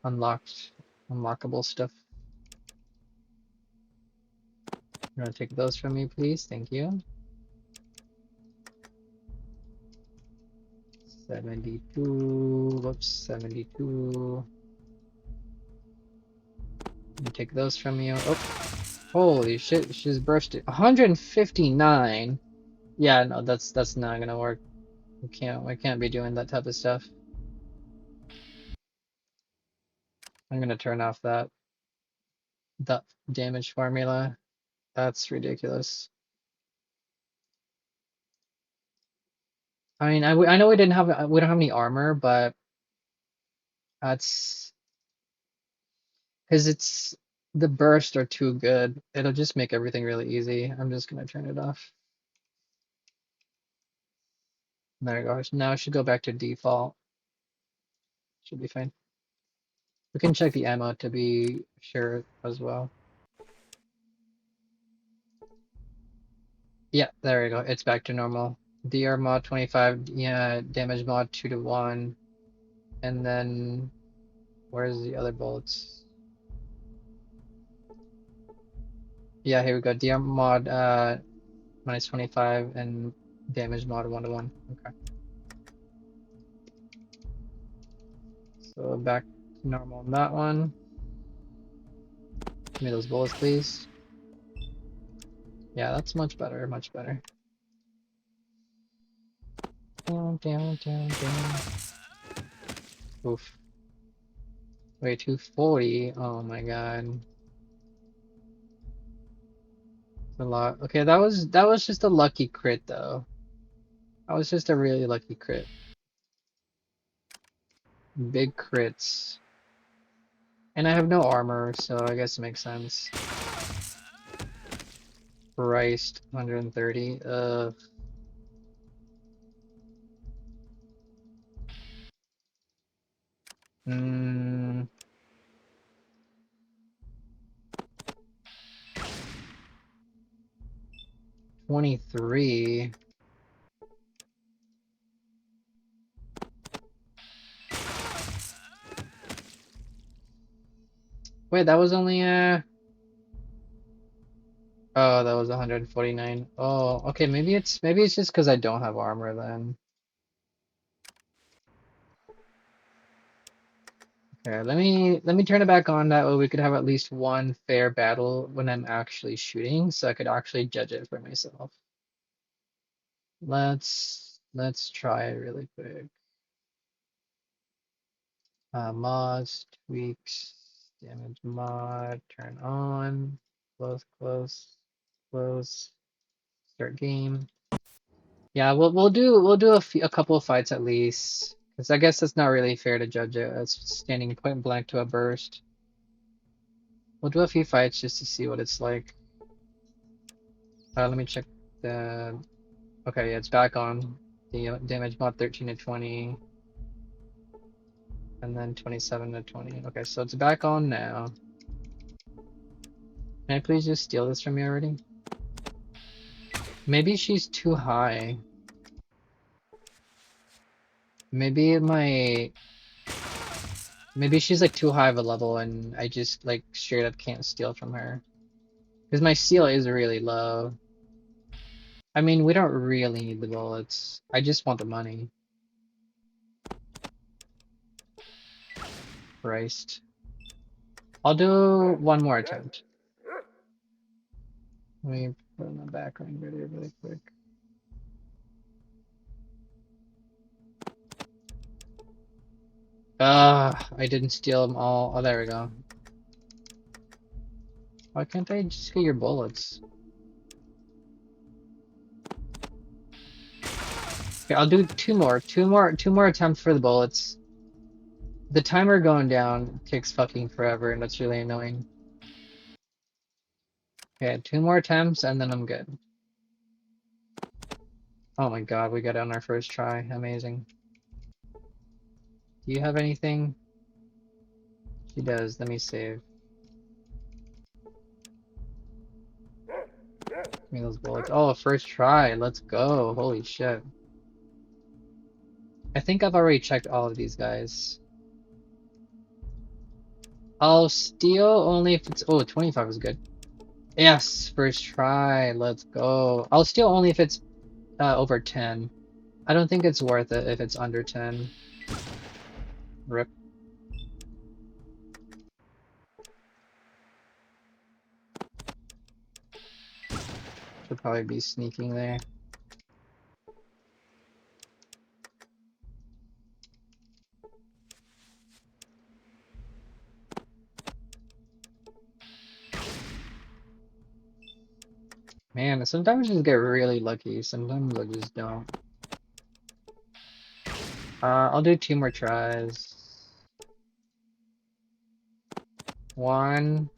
unlockable stuff. You want to take those from me, please? Thank you. 72. Whoops, 72. Let me take those from you. Oh, holy shit! She's bursted. 159. Yeah, no, that's not gonna work. I can't be doing that type of stuff. I'm gonna turn off that damage formula. That's ridiculous. I mean, I know we don't have any armor, but that's because it's the bursts are too good. It'll just make everything really easy. I'm just gonna turn it off. There it goes. Now it should go back to default. Should be fine. We can check the ammo to be sure as well. Yeah, there we go. It's back to normal. DR mod 25, yeah, damage mod 2 to 1. And then where's the other bullets? Yeah, here we go. DR mod minus 25 and damage mod 1 to 1. Okay. So back to normal on that one. Give me those bullets, please. Yeah, that's much better, much better. Down, down, down, down. Oof. Wait, 240. Oh my god. A lot. Okay, that was just a lucky crit though. That was just a really lucky crit. Big crits. And I have no armor, so I guess it makes sense. Christ, 130. 23. Wait, that was only oh, that was 149. Oh, okay, maybe it's just because I don't have armor then. Okay, let me turn it back on that way we could have at least one fair battle when I'm actually shooting, so I could actually judge it for myself. Let's try it really quick. Mods, tweaks, damage mod, turn on, close, close, close, start game. Yeah, we'll do a couple of fights at least, because I guess it's not really fair to judge it as standing point blank to a burst. We'll do a few fights just to see what it's like. Let me check the. Okay, yeah, it's back on. The damage mod 13 to 20, and then 27 to 20. Okay, so it's back on now. Can I please just steal this from me already? Maybe she's too high. Maybe maybe she's like too high of a level and I just like straight up can't steal from her. Because my seal is really low. I mean, we don't really need the bullets. I just want the money. Christ. I'll do one more attempt. Let me put my background video really quick. I didn't steal them all. Oh, there we go. Why can't I just get your bullets? Okay, I'll do two more attempts for the bullets. The timer going down takes fucking forever, and that's really annoying. Okay, two more attempts, and then I'm good. Oh my god, we got it on our first try. Amazing. Do you have anything? She does. Let me save. Give me those bullets. Oh, first try. Let's go. Holy shit. I think I've already checked all of these guys. I'll steal only if it's... Oh, 25 is good. Yes, first try. Let's go. I'll steal only if it's over 10. I don't think it's worth it if it's under 10. Rip. Should probably be sneaking there. Man, sometimes I just get really lucky. Sometimes I just don't. I'll do two more tries. One.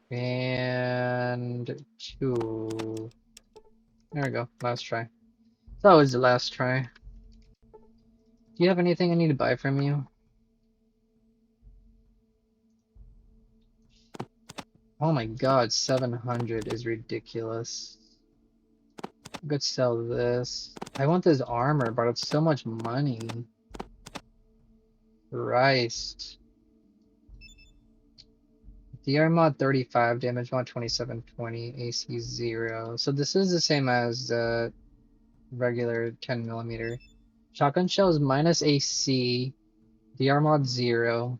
And two. There we go. Last try. That was the last try. Do you have anything I need to buy from you? Oh my god, 700 is ridiculous. I could sell this. I want this armor, but it's so much money. Christ. DR mod 35, damage mod 2720, AC 0. So this is the same as the regular 10 millimeter. Shotgun shells minus AC, DR mod 0.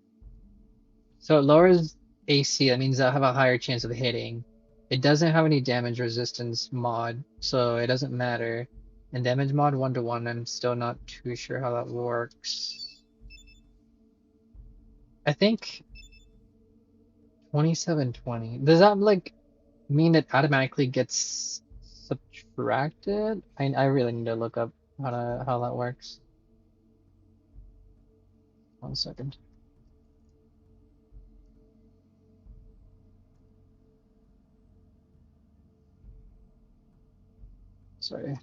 So it lowers AC, that means I have a higher chance of hitting. It doesn't have any damage resistance mod, so it doesn't matter. And damage mod 1-to-1, I'm still not too sure how that works. I think 2720. Does that like mean it automatically gets subtracted? I really need to look up how that works. 1 second. Sorry.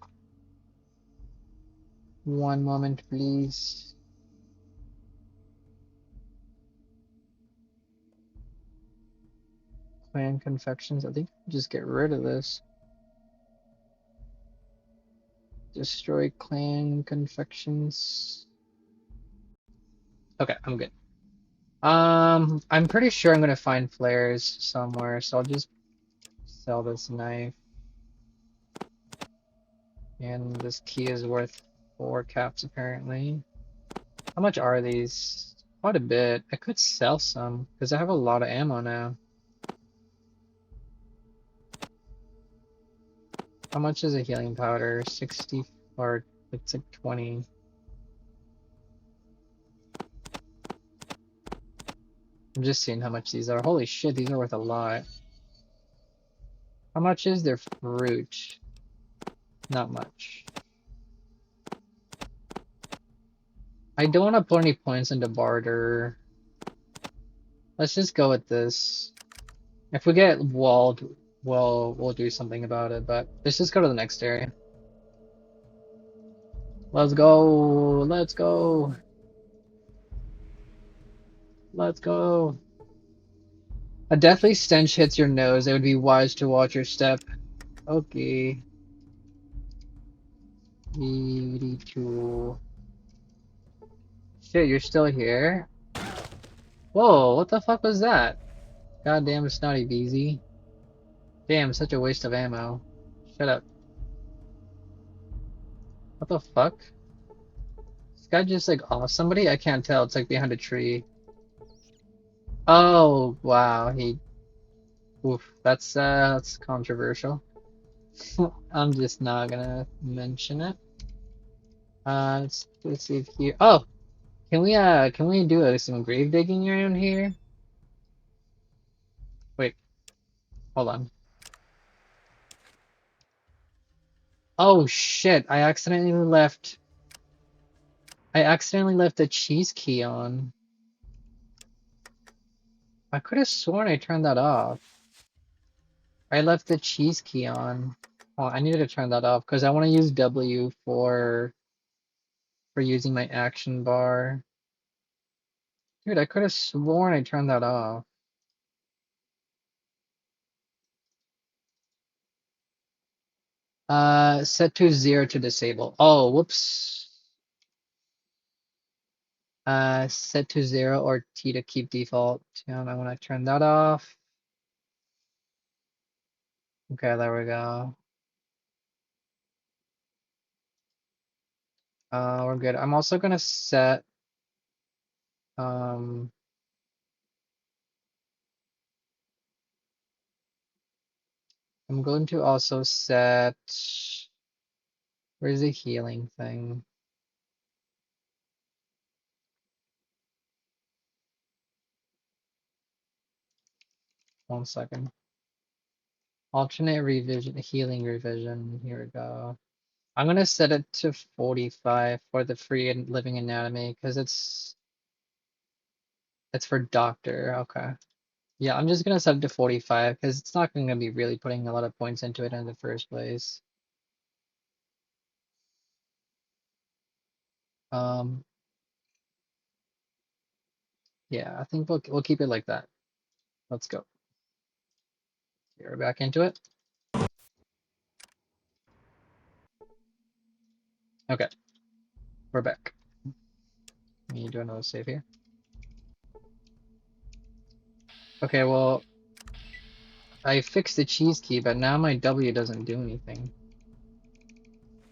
One moment, please. Clan confections. I think just get rid of this. Destroy clan confections. Okay, I'm good. I'm pretty sure I'm gonna find flares somewhere, so I'll just sell this knife. And this key is worth 4 caps apparently. How much are these? Quite a bit. I could sell some because I have a lot of ammo now. How much is a healing powder? 60 or it's like 20. I'm just seeing how much these are. Holy shit, these are worth a lot. How much is their fruit? Not much. I don't want to put any points into barter. Let's just go with this. If we get walled, we'll do something about it, but let's just go to the next area. Let's go! Let's go! Let's go! A deathly stench hits your nose. It would be wise to watch your step. Okay. 82. Shit, you're still here? Whoa, what the fuck was that? Goddamn snotty beezy. Damn, such a waste of ammo. Shut up. What the fuck? This guy just like off somebody? I can't tell. It's like behind a tree. Oh, wow. Oof. That's controversial. I'm just not gonna mention it. Let's see if here. Oh, can we do some grave digging around here? Wait, hold on. Oh shit! I accidentally left the cheese key on. I could have sworn I turned that off. I left the cheese key on. Oh, I needed to turn that off because I want to use W for using my action bar. Dude, I could have sworn I turned that off. Set to 0 to disable. Oh, whoops. Set to 0 or T to keep default. I want to turn that off. Okay, there we go. We're good. I'm also gonna set um I'm going to also set where's the healing thing? 1 second. Alternate revision, healing revision. Here we go. I'm gonna set it to 45 for the free and living anatomy because it's for doctor. Okay. Yeah, I'm just gonna set it to 45 because it's not gonna be really putting a lot of points into it in the first place. Um, yeah, I think we'll keep it like that. Let's go. We're back into it. Okay, we're back. Let me do another save here. Okay, well, I fixed the cheese key, but now my W doesn't do anything.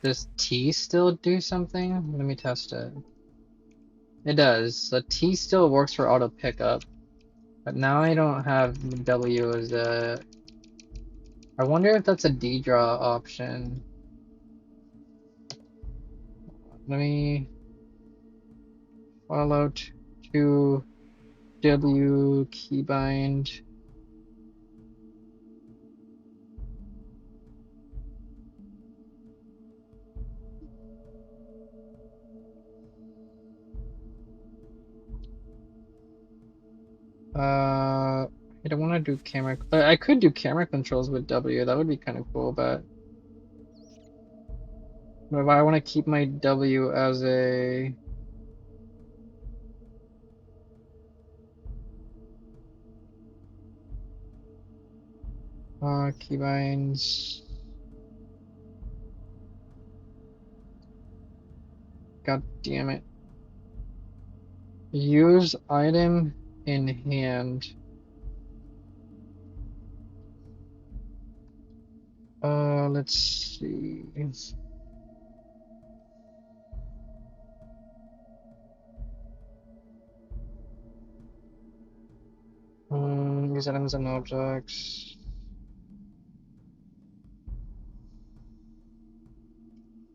Does T still do something? Let me test it. It does. The T still works for auto pickup, but now I don't have W as a... I wonder if that's a D draw option. Let me follow to W keybind. I don't want to do camera. I could do camera controls with W. That would be kind of cool, but if I want to keep my W as a keybinds. God damn it. Use item in hand. Let's see. Use items and objects.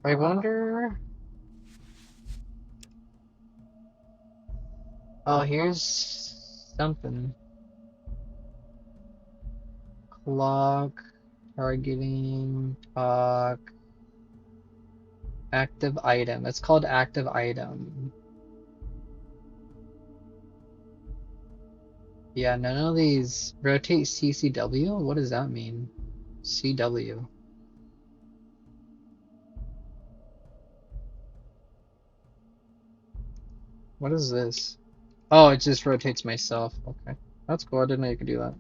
I wonder. Oh, here's something. Clock, targeting, talk, active item. It's called active item. Yeah, none of these rotate CCW? What does that mean? CW. What is this? Oh, it just rotates myself. Okay. That's cool. I didn't know you could do that.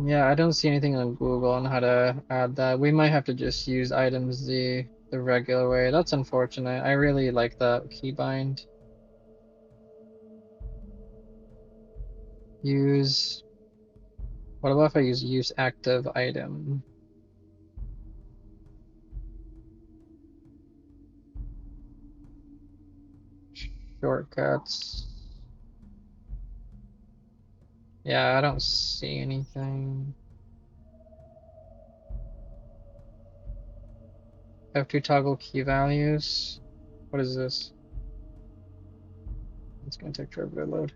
Yeah, I don't see anything on Google on how to add that. We might have to just use items the regular way. That's unfortunate. I really like that keybind. Use. What about if I use active item? Shortcuts. Yeah, I don't see anything. F2 toggle key values. What is this? It's gonna take forever to load.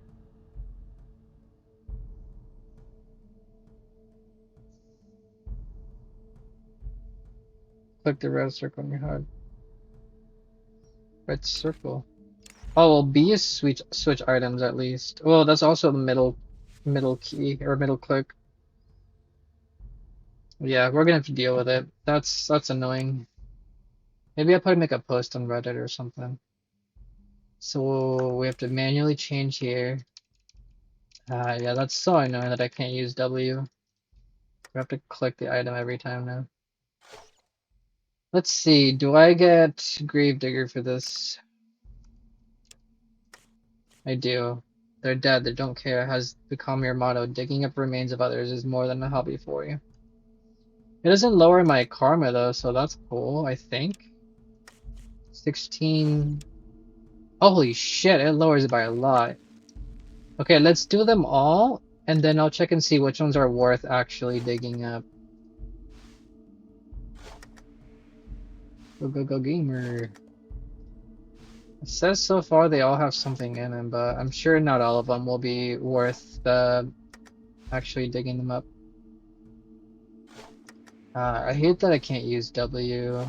Click the red circle on your HUD. Red circle. Oh, well, B is switch items at least. Well, that's also the middle key or middle click. Yeah, we're gonna have to deal with it. That's annoying. Maybe I'll probably make a post on Reddit or something. So we have to manually change here. Yeah, that's so annoying that I can't use W. We have to click the item every time now. Let's see, do I get Gravedigger for this? I do. They're dead, they don't care, has become your motto. Digging up remains of others is more than a hobby for you. It doesn't lower my karma though, so that's cool, I think. 16. Holy shit, it lowers it by a lot. Okay, let's do them all, and then I'll check and see which ones are worth actually digging up. Go, go, go, gamer. It says so far they all have something in them, but I'm sure not all of them will be worth actually digging them up. I hate that I can't use W.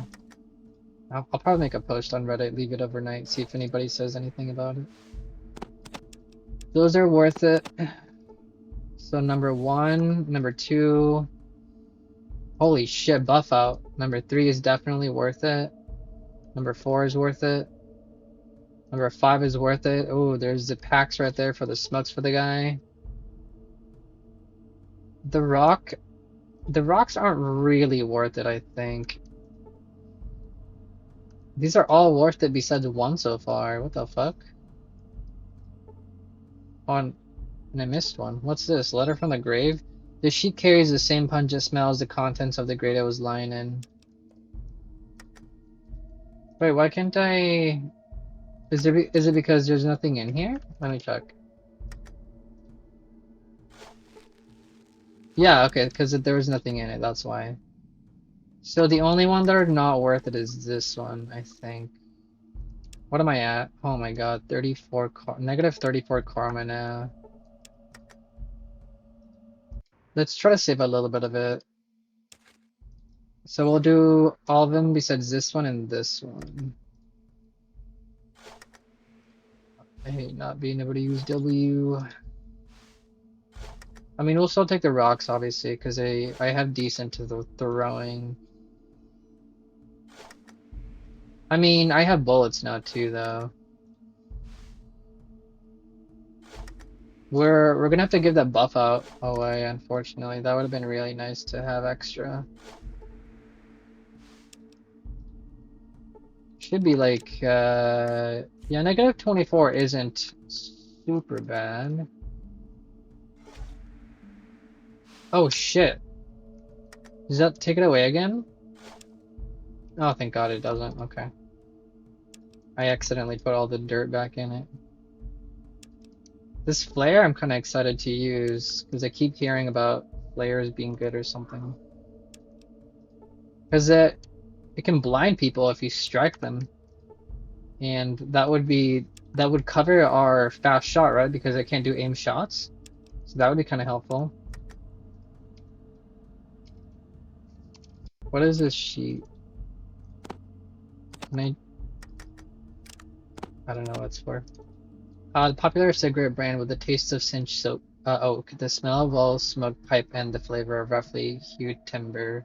I'll probably make a post on Reddit, leave it overnight, see if anybody says anything about it. Those are worth it. So number 1, number 2. Holy shit, buff out. Number 3 is definitely worth it. Number 4 is worth it. Number 5 is worth it. Oh, there's the packs right there for the smuts for the guy. The rocks aren't really worth it, I think. These are all worth it besides one so far. What the fuck? On and I missed one. What's this? Letter from the grave? This sheet carries the same pungent smell as the contents of the grate I was lying in. Wait, why can't I? Is it because there's nothing in here? Let me check. Yeah, okay, because there was nothing in it, that's why. So the only one that are not worth it is this one, I think. What am I at? Oh my god, negative 34 karma now. Let's try to save a little bit of it. So we'll do all of them besides this one and this one. I hate not being able to use W. I mean, we'll still take the rocks, obviously, because I have decent to the throwing. I mean, I have bullets now too, though. We're gonna have to give that buff out away, unfortunately. That would have been really nice to have extra. Should be like, yeah, negative 24 isn't super bad. Oh shit. Does that take it away again? Oh, thank God it doesn't. Okay. I accidentally put all the dirt back in it. This flare I'm kind of excited to use because I keep hearing about flares being good or something. Because it can blind people if you strike them. And that would cover our fast shot, right? Because I can't do aim shots. So that would be kind of helpful. What is this sheet? Can I don't know what it's for. The popular cigarette brand with the taste of cinched oak, the smell of oil smoked pipe, and the flavor of roughly hewed timber.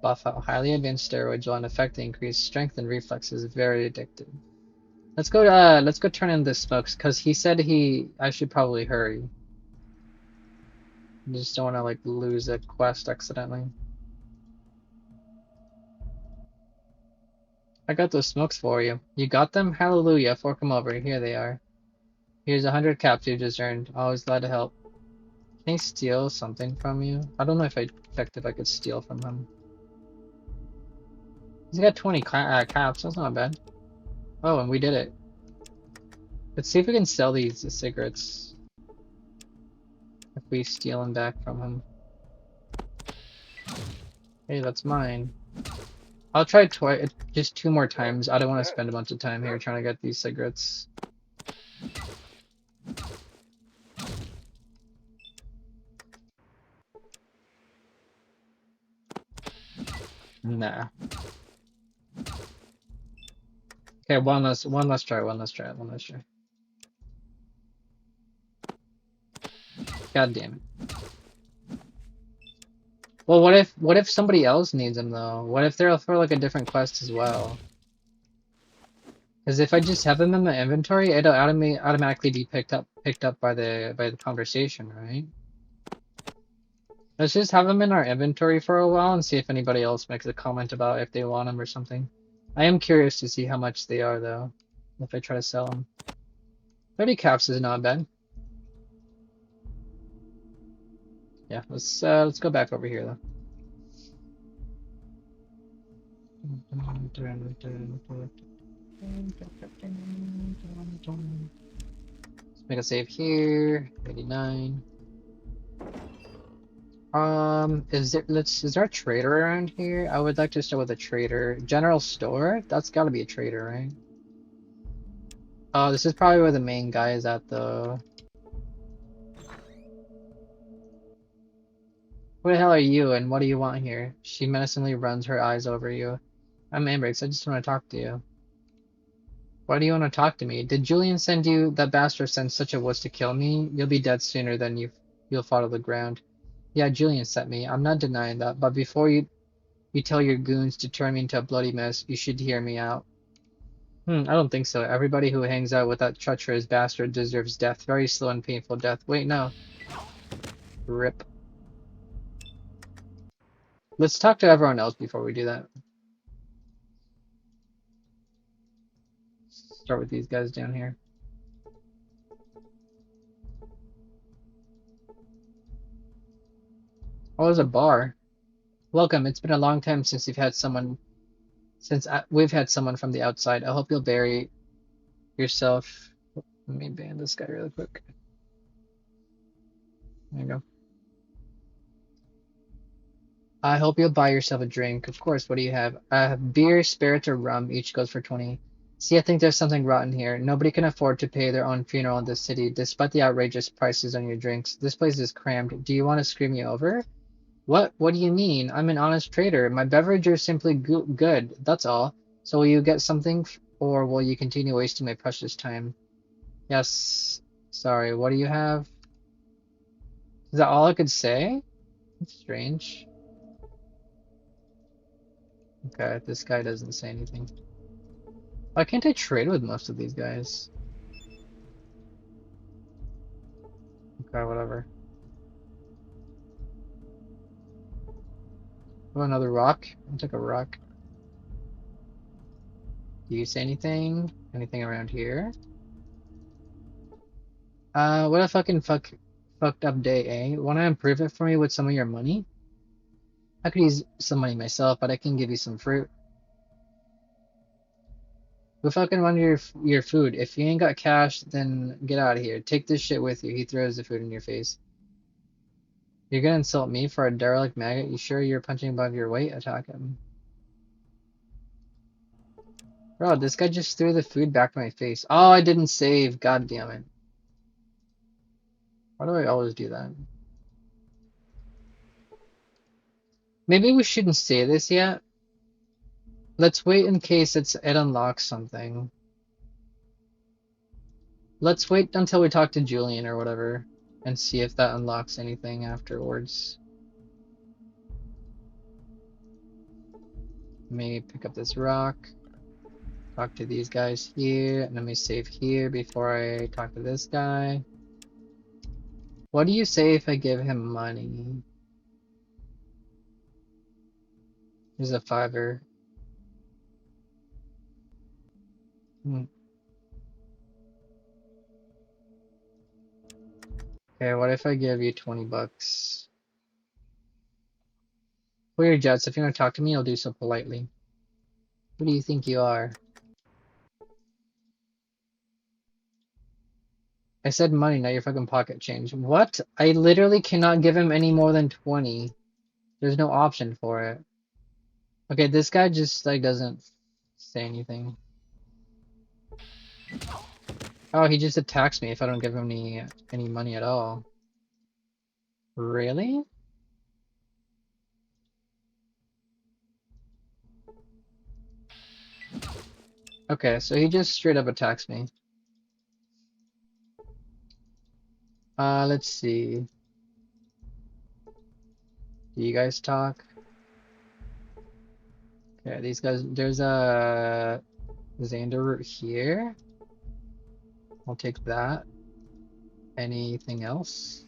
Buff out highly advanced steroids will in effect increase strength and reflexes. Very addictive. Let's go turn in the smokes because he said I should probably hurry. I just don't want to like lose a quest accidentally. I got those smokes for you. You got them? Hallelujah. Fork them over. Here they are. Here's 100 caps you just earned. Always glad to help. Can he steal something from you? I don't know if I checked if I could steal from him. He's got 20 caps. That's not bad. Oh, and we did it. Let's see if we can sell these cigarettes. If we steal them back from him. Hey, that's mine. I'll try just 2 more times. I don't want to spend a bunch of time here trying to get these cigarettes. Nah. Okay, one last try. God damn it. Well, what if somebody else needs them though? What if they're for like a different quest as well? Because if I just have them in my inventory, it'll automatically be picked up by the conversation, right? Let's just have them in our inventory for a while and see if anybody else makes a comment about if they want them or something. I am curious to see how much they are though, if I try to sell them. 30 caps is not bad. Yeah, let's go back over here though. Let's make a save here. 89. Is there a trader around here? I would like to start with a trader. General store? That's gotta be a trader, right? Oh, this is probably where the main guy is at though. Who the hell are you and what do you want here? She menacingly runs her eyes over you. I'm Ambrix, I just want to talk to you. Why do you want to talk to me? Did Julian send you? That bastard sent such a wuss to kill me? You'll be dead sooner than you'll fall to the ground. Yeah, Julian sent me. I'm not denying that, but before you tell your goons to turn me into a bloody mess, you should hear me out. I don't think so. Everybody who hangs out with that treacherous bastard deserves death. Very slow and painful death. Wait, no. Rip. Let's talk to everyone else before we do that. Start with these guys down here. Oh, there's a bar. Welcome. It's been a long time since we've had someone from the outside. I hope you'll bury yourself. Let me ban this guy really quick. There you go. I hope you'll buy yourself a drink. Of course, what do you have? I have beer, spirits, or rum. Each goes for 20. See, I think there's something rotten here. Nobody can afford to pay their own funeral in this city, despite the outrageous prices on your drinks. This place is crammed. Do you want to screw me over? What? What do you mean? I'm an honest trader. My beverage is simply good. That's all. So will you get something, or will you continue wasting my precious time? Yes. Sorry. What do you have? Is that all I could say? That's strange. Okay, this guy doesn't say anything. Why can't I trade with most of these guys? Okay, whatever. Oh, another rock? I'll take a rock. Do you say anything? Anything around here? What a fucked up day, eh? Wanna improve it for me with some of your money? I could use some money myself, but I can give you some fruit. Go fucking run your food. If you ain't got cash, then get out of here. Take this shit with you. He throws the food in your face. You're gonna insult me for a derelict maggot? You sure you're punching above your weight? Attack him. Bro, this guy just threw the food back in my face. Oh, I didn't save. God damn it. Why do I always do that? Maybe we shouldn't say this yet. Let's wait in case it unlocks something. Let's wait until we talk to Julian or whatever and see if that unlocks anything afterwards. Let me pick up this rock. Talk to these guys here, and let me save here before I talk to this guy. What do you say if I give him money? Here's a $5. Okay, what if I give you 20 bucks? For your jets, if you want to talk to me, I'll do so politely. Who do you think you are? I said money, not your fucking pocket change. What? I literally cannot give him any more than 20. There's no option for it. Okay, this guy just like doesn't say anything. Oh, he just attacks me if I don't give him any money at all. Really? Okay, so he just straight up attacks me. Let's see. Do you guys talk? Okay, these guys, there's a Xander root here. I'll take that. Anything else?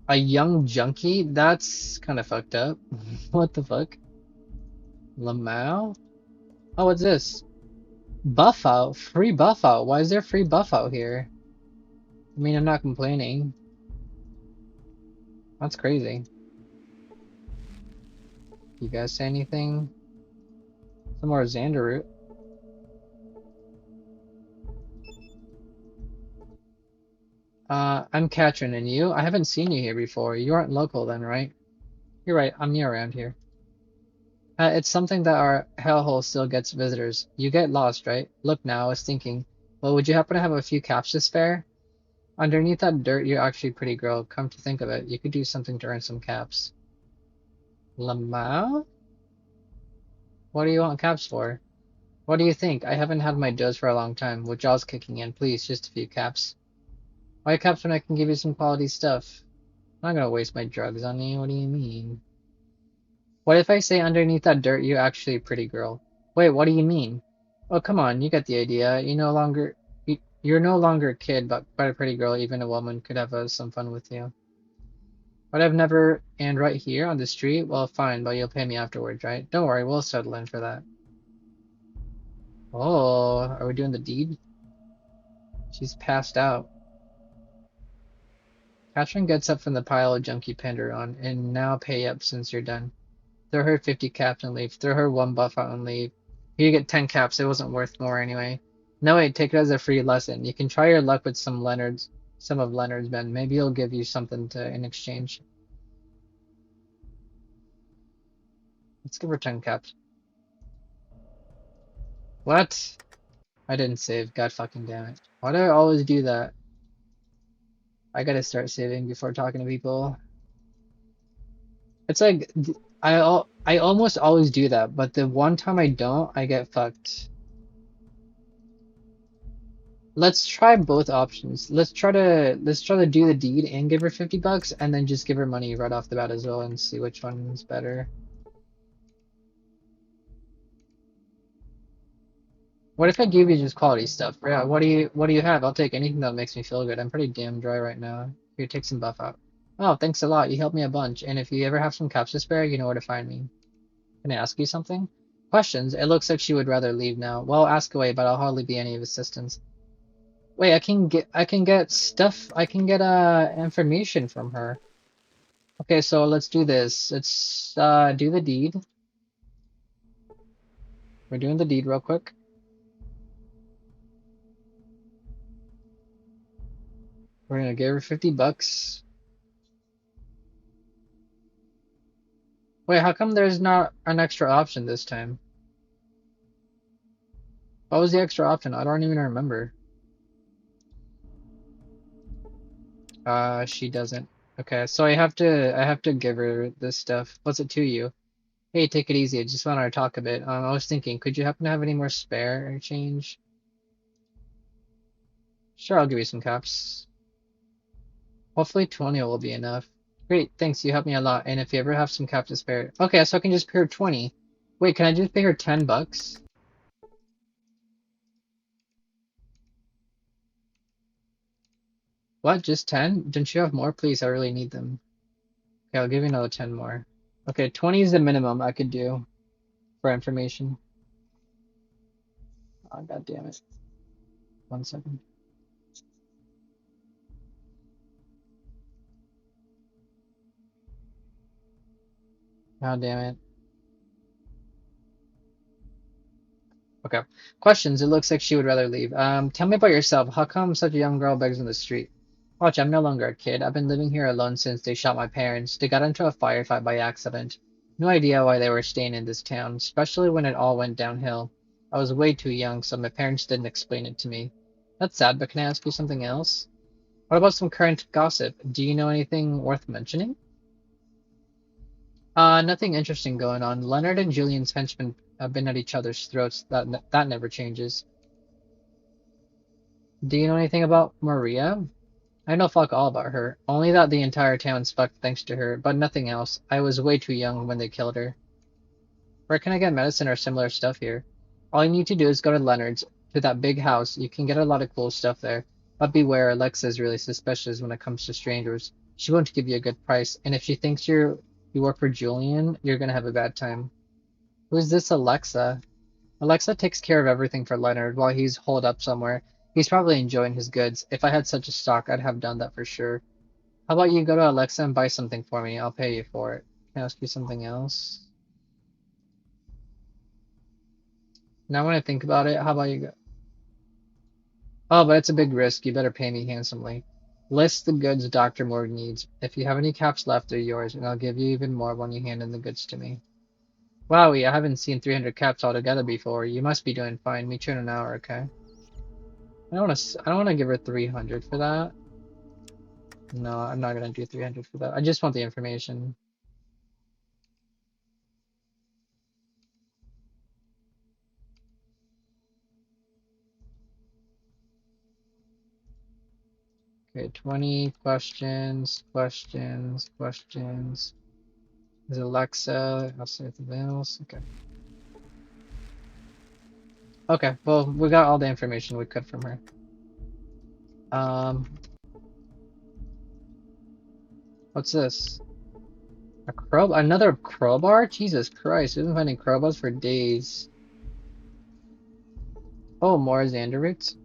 A young junkie? That's kind of fucked up. What the fuck? Lamau? Oh, what's this? Buff out? Free buff out? Why is there free buff out here? I mean, I'm not complaining. That's crazy. You guys say anything? Some more Xander root. I'm Katrin, and you? I haven't seen you here before. You aren't local then, right? You're right, I'm new around here. It's something that our hellhole still gets visitors. You get lost, right? Look now, I was thinking, well, would you happen to have a few caps to spare? Underneath that dirt, you're actually a pretty girl. Come to think of it, you could do something to earn some caps. Lamau? What do you want caps for? What do you think? I haven't had my dose for a long time. With jaws kicking in, please, just a few caps. Why caps when I can give you some quality stuff? I'm not gonna waste my drugs on you. What do you mean? What if I say underneath that dirt you're actually a pretty girl? Wait, what do you mean? Oh, come on, you get the idea. You no longer... You're no longer a kid, but quite a pretty girl. Even a woman could have some fun with you. But I've never, and right here on the street? Well, fine, but you'll pay me afterwards, right? Don't worry, we'll settle in for that. Oh, are we doing the deed? She's passed out. Katrin gets up from the pile of junk you pinned her on, and now pay up since you're done. Throw her 50 caps and leave. Throw her 1 buff out and leave. You get 10 caps, it wasn't worth more anyway. No, wait, take it as a free lesson. You can try your luck with some of Leonard's men. Maybe he'll give you something in exchange. Let's give her 10 caps. What? I didn't save. God fucking damn it. Why do I always do that? I gotta start saving before talking to people. It's like I almost always do that, but the one time I don't, I get fucked. Let's try both options. Let's try to do the deed and give her 50 bucks, and then just give her money right off the bat as well, and see which one's better. What if I give you just quality stuff? Yeah, what do you have? I'll take anything that makes me feel good. I'm pretty damn dry right now. Here, take some buff out. Oh, thanks a lot. You helped me a bunch. And if you ever have some caps to spare, you know where to find me. Can I ask you something? Questions? It looks like she would rather leave now. Well, ask away, but I'll hardly be any of assistance. Wait, I can get stuff. I can get information from her. Okay, so let's do this. Let's do the deed. We're doing the deed real quick. We're gonna give her 50 bucks. Wait, how come there's not an extra option this time? What was the extra option? I don't even remember. She doesn't. Okay, so I have to give her this stuff. What's it to you? Hey, take it easy. I just wanted to talk a bit. I was thinking, could you happen to have any more spare or change? Sure, I'll give you some caps. Hopefully 20 will be enough. Great, thanks. You helped me a lot. And if you ever have some caps to spare. Okay, so I can just pay her 20. Wait, can I just pay her 10 bucks? What, just 10? Don't you have more? Please, I really need them. Okay, I'll give you another 10 more. Okay, 20 is the minimum I could do for information. Oh, God damn it. 1 second. God damn it. Okay. Questions. It looks like she would rather leave. Tell me about yourself. How come such a young girl begs on the street? Watch, I'm no longer a kid. I've been living here alone since they shot my parents. They got into a firefight by accident. No idea why they were staying in this town, especially when it all went downhill. I was way too young, so my parents didn't explain it to me. That's sad, but can I ask you something else? What about some current gossip? Do you know anything worth mentioning? Nothing interesting going on. Leonard and Julian's henchmen have been at each other's throats. That never changes. Do you know anything about Maria? I know fuck all about her. Only that the entire town's fucked thanks to her, but nothing else. I was way too young when they killed her. Where can I get medicine or similar stuff here? All you need to do is go to Leonard's, to that big house. You can get a lot of cool stuff there. But beware, Alexa is really suspicious when it comes to strangers. She won't give you a good price, and if she thinks you work for Julian, you're gonna have a bad time. Who's this Alexa? Alexa takes care of everything for Leonard while he's holed up somewhere. He's probably enjoying his goods. If I had such a stock, I'd have done that for sure. How about you go to Alexa and buy something for me? I'll pay you for it. Can I ask you something else? Now when I think about it, how about you go? Oh, but it's a big risk. You better pay me handsomely. List the goods Dr. Morgan needs. If you have any caps left, they're yours, and I'll give you even more when you hand in the goods to me. Wowie, I haven't seen 300 caps altogether before. You must be doing fine. Meet you in an hour, okay? I don't want to give her 300 for that. No, I'm not gonna do 300 for that. I just want the information. Okay, 20 questions, questions, questions. Is Alexa? I'll say something else. Okay. Okay, well, we got all the information we could from her. What's this? Another crowbar? Jesus Christ, we've been finding crowbars for days. Oh, more Xander roots.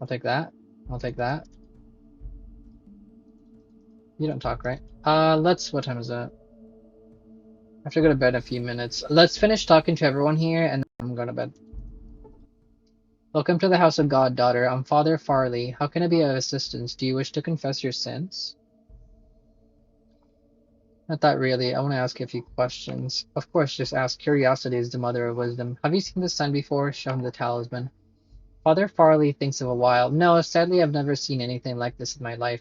I'll take that. I'll take that. You don't talk, right? What time is that? I have to go to bed in a few minutes. Let's finish talking to everyone here and then I'm going to bed. Welcome to the house of God, daughter. I'm Father Farley. How can I be of assistance? Do you wish to confess your sins? Not that really. I want to ask you a few questions. Of course, just ask. Curiosity is the mother of wisdom. Have you seen this sign before? Show him the talisman. Father Farley thinks of a while. No, sadly, I've never seen anything like this in my life,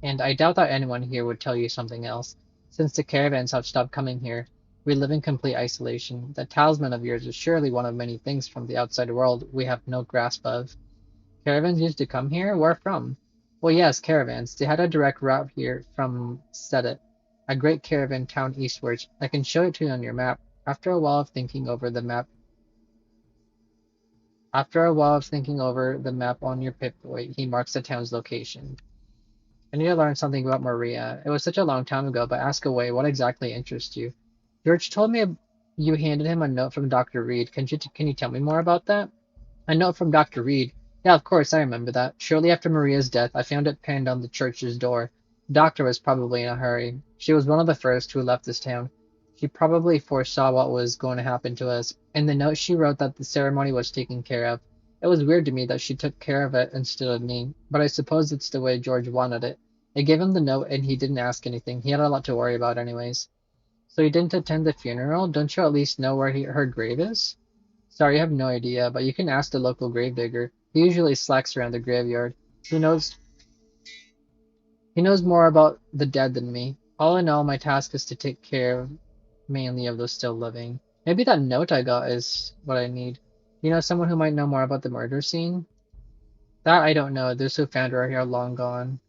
and I doubt that anyone here would tell you something else. Since the caravans have stopped coming here, we live in complete isolation. That talisman of yours is surely one of many things from the outside world we have no grasp of. Caravans used to come here? Where from? Well, yes, caravans. They had a direct route here from Sedet, a great caravan town eastwards. I can show it to you on your map. After a while of thinking over the map on your paperweight, he marks the town's location. I need to learn something about Maria. It was such a long time ago, but ask away. What exactly interests you? George told me you handed him a note from Dr. Reed. Can you tell me more about that? A note from Dr. Reed. Yeah, of course, I remember that. Shortly after Maria's death, I found it pinned on the church's door. The doctor was probably in a hurry. She was one of the first who left this town. She probably foresaw what was going to happen to us. In the note, she wrote that the ceremony was taken care of. It was weird to me that she took care of it instead of me, but I suppose it's the way George wanted it. I gave him the note and he didn't ask anything. He had a lot to worry about anyways. So you didn't attend the funeral? Don't you at least know where her grave is? Sorry, I have no idea, but you can ask the local gravedigger. He usually slacks around the graveyard. He knows he knows more about the dead than me. All in all, my task is to take care mainly of those still living. Maybe that note I got is what I need. You know someone who might know more about the murder scene? That I don't know. Those who found her are here long gone.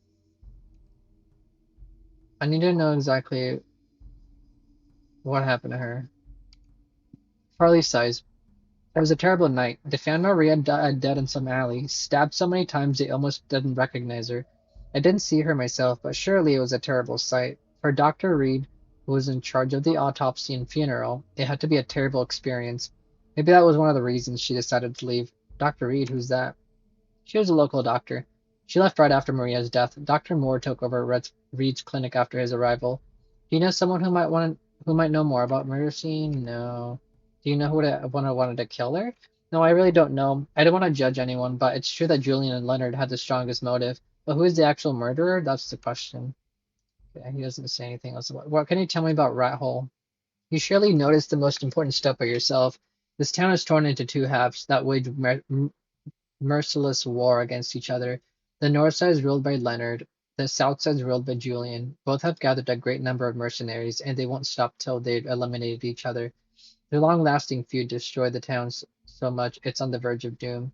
I need to know exactly what happened to her. Farley sighs. It was a terrible night. They found Maria dead in some alley, stabbed so many times they almost didn't recognize her. I didn't see her myself, but surely it was a terrible sight. For Dr. Reed, who was in charge of the autopsy and funeral, it had to be a terrible experience. Maybe that was one of the reasons she decided to leave. Dr. Reed, who's that? She was a local doctor. She left right after Maria's death. Dr. Moore took over Reed's clinic after his arrival. Do you know someone who might know more about murder scene? No. Do you know who wanted to kill her? No, I really don't know. I don't want to judge anyone, but it's true that Julian and Leonard had the strongest motive. But who is the actual murderer? That's the question. Okay, he doesn't say anything else about. What can you tell me about Rat Hole? You surely noticed the most important step by yourself. This town is torn into two halves that wage merciless war against each other. The north side is ruled by Leonard, the south side is ruled by Julian. Both have gathered a great number of mercenaries, and they won't stop till they've eliminated each other. Their long-lasting feud destroyed the town so much it's on the verge of doom.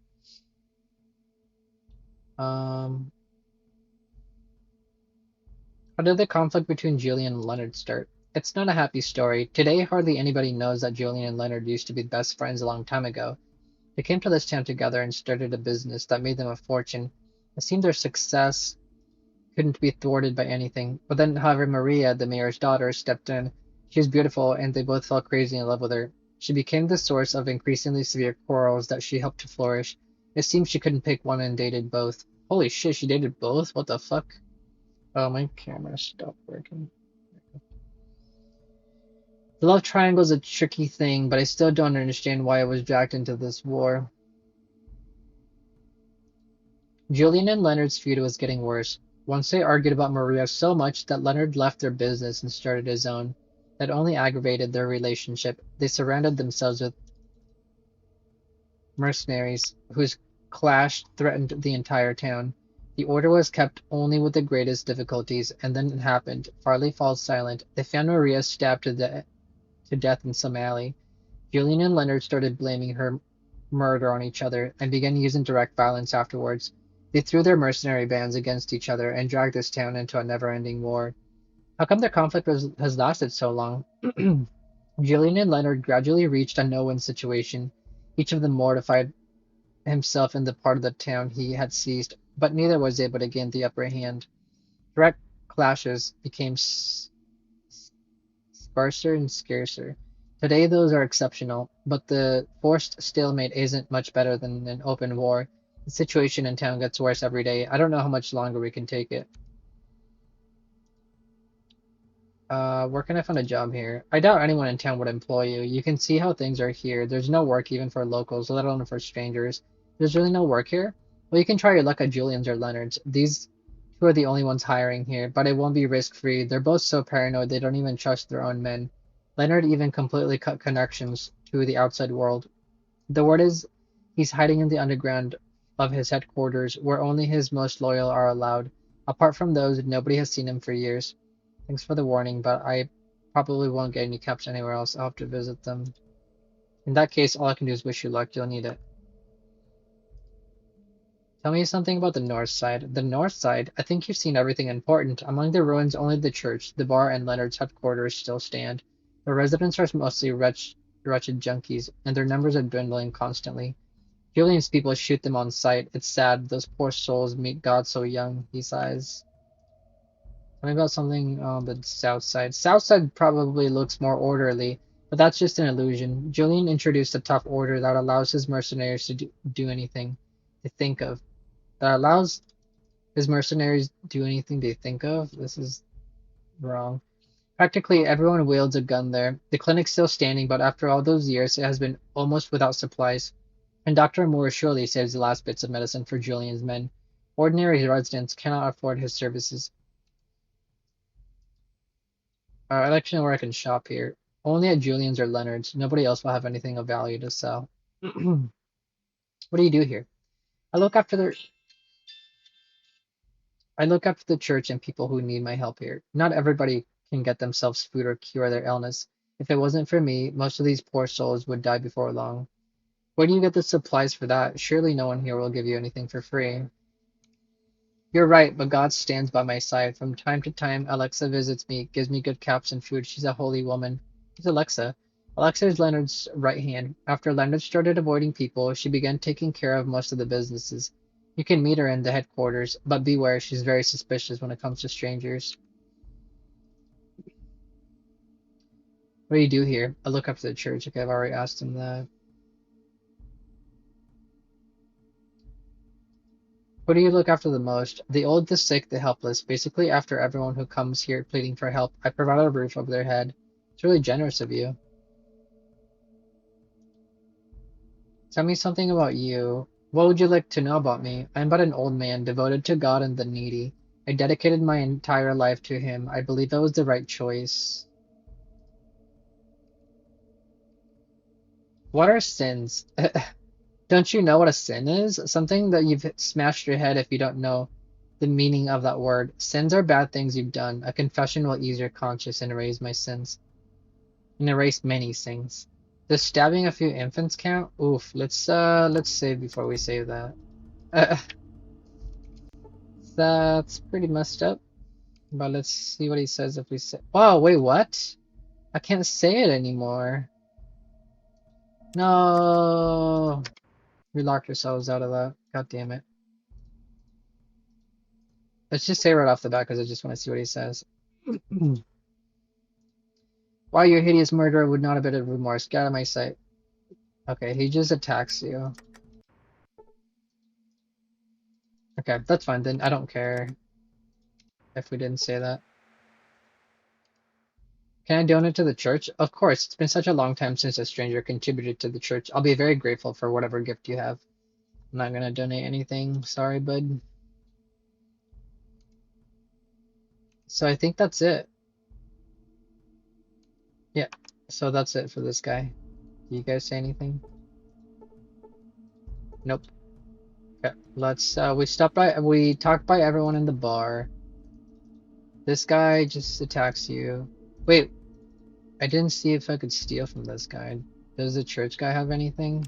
How did the conflict between Julian and Leonard start? It's not a happy story. Today, hardly anybody knows that Julian and Leonard used to be best friends a long time ago. They came to this town together and started a business that made them a fortune. It seemed their success couldn't be thwarted by anything. But then, however, Maria, the mayor's daughter, stepped in. She was beautiful, and they both fell crazy in love with her. She became the source of increasingly severe quarrels that she helped to flourish. It seemed she couldn't pick one and dated both. Holy shit, she dated both? What the fuck? Oh, my camera stopped working. The love triangle is a tricky thing, but I still don't understand why I was dragged into this war. Julian and Leonard's feud was getting worse. Once they argued about Maria so much that Leonard left their business and started his own. That only aggravated their relationship. They surrounded themselves with mercenaries whose clash threatened the entire town. The order was kept only with the greatest difficulties, and then it happened. Farley falls silent. They found Maria stabbed to death in some alley. Julian and Leonard started blaming her murder on each other and began using direct violence afterwards. They threw their mercenary bands against each other and dragged this town into a never-ending war. How come the conflict has lasted so long? Julian and Leonard gradually reached a no-win situation, each of them mortified himself in the part of the town he had seized. but neither was able to gain the upper hand. Direct clashes became sparser and scarcer. Today those are exceptional, but the forced stalemate isn't much better than an open war. The situation in town gets worse every day. I don't know how much longer we can take it. Where can I find a job here? I doubt anyone in town would employ you. You can see how things are here. There's no work even for locals, let alone for strangers. There's really no work here? Well, you can try your luck at Julian's or Leonard's. These two are the only ones hiring here, but it won't be risk-free. They're both so paranoid they don't even trust their own men. Leonard even completely cut connections to the outside world. The word is he's hiding in the underground of his headquarters, where only his most loyal are allowed. Apart from those, nobody has seen him for years. Thanks for the warning, but I probably won't get any caps anywhere else. I'll have to visit them. In that case, all I can do is wish you luck. You'll need it. Tell me something about the north side. The north side? I think you've seen everything important. Among the ruins, only the church, the bar, and Leonard's headquarters still stand. The residents are mostly wretched junkies, and their numbers are dwindling constantly. Julian's people shoot them on sight. It's sad. Those poor souls meet God so young, he sighs. Tell me about something on the south side. South side probably looks more orderly, but that's just an illusion. Julian introduced a tough order that allows his mercenaries to do anything they think of. That allows his mercenaries do anything they think of? This is wrong. Practically everyone wields a gun there. The clinic's still standing, but after all those years, it has been almost without supplies. And Dr. Moore surely saves the last bits of medicine for Julian's men. Ordinary residents cannot afford his services. I'd like to know where I can shop here. Only at Julian's or Leonard's. Nobody else will have anything of value to sell. What do you do here? I look after the I look after the church and people who need my help here. Not everybody can get themselves food or cure their illness. If it wasn't for me, most of these poor souls would die before long. Where do you get the supplies for that? Surely no one here will give you anything for free. You're right, but God stands by my side. From time to time, Alexa visits me, gives me good caps and food. She's a holy woman. Who's Alexa? Alexa is Leonard's right hand. After Leonard started avoiding people, she began taking care of most of the businesses. You can meet her in the headquarters, but beware, she's very suspicious when it comes to strangers. What do you do here? I look up to the church. Okay, I've already asked him that. Who do you look after the most? The old, the sick, the helpless. Basically, after everyone who comes here pleading for help, I provide a roof over their head. It's really generous of you. Tell me something about you. What would you like to know about me? I'm but an old man, devoted to God and the needy. I dedicated my entire life to Him. I believe that was the right choice. What are sins? Don't you know what a sin is? Something that you've smashed your head if you don't know the meaning of that word. Sins are bad things you've done. A confession will ease your conscience and erase my sins. And erase many sins. Does stabbing a few infants count? Oof, let's save before we save that. Uh, that's pretty messed up. But let's see what he says if we say. Oh, wait, what? I can't say it anymore. No. We locked ourselves out of that. God damn it. Let's just say right off the bat because I just want to see what he says. Why your hideous murderer would not have been of remorse. Get out of my sight. Okay, he just attacks you. Okay, that's fine. Then I don't care if we didn't say that. Can I donate to the church? Of course. It's been such a long time since a stranger contributed to the church. I'll be very grateful for whatever gift you have. I'm not gonna donate anything. Sorry, bud. So I think that's it. Yeah. So that's it for this guy. Do you guys say anything? Nope. Okay. Let's we talked by everyone in the bar. This guy just attacks you. Wait, I didn't see if I could steal from this guy. Does the church guy have anything?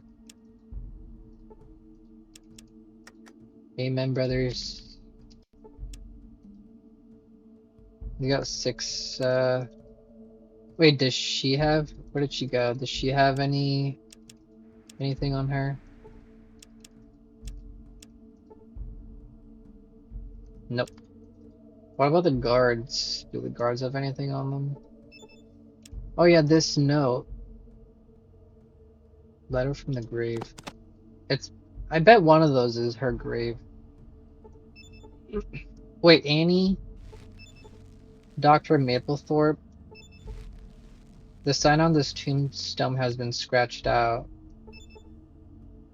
Amen, brothers. You got six, wait, does she have, where did she go? Does she have anything on her? Nope. What about the guards? Do the guards have anything on them? Oh yeah, this note. Letter from the grave. It's. I bet one of those is her grave. Wait, Annie? Dr. Maplethorpe? The sign on this tombstone has been scratched out.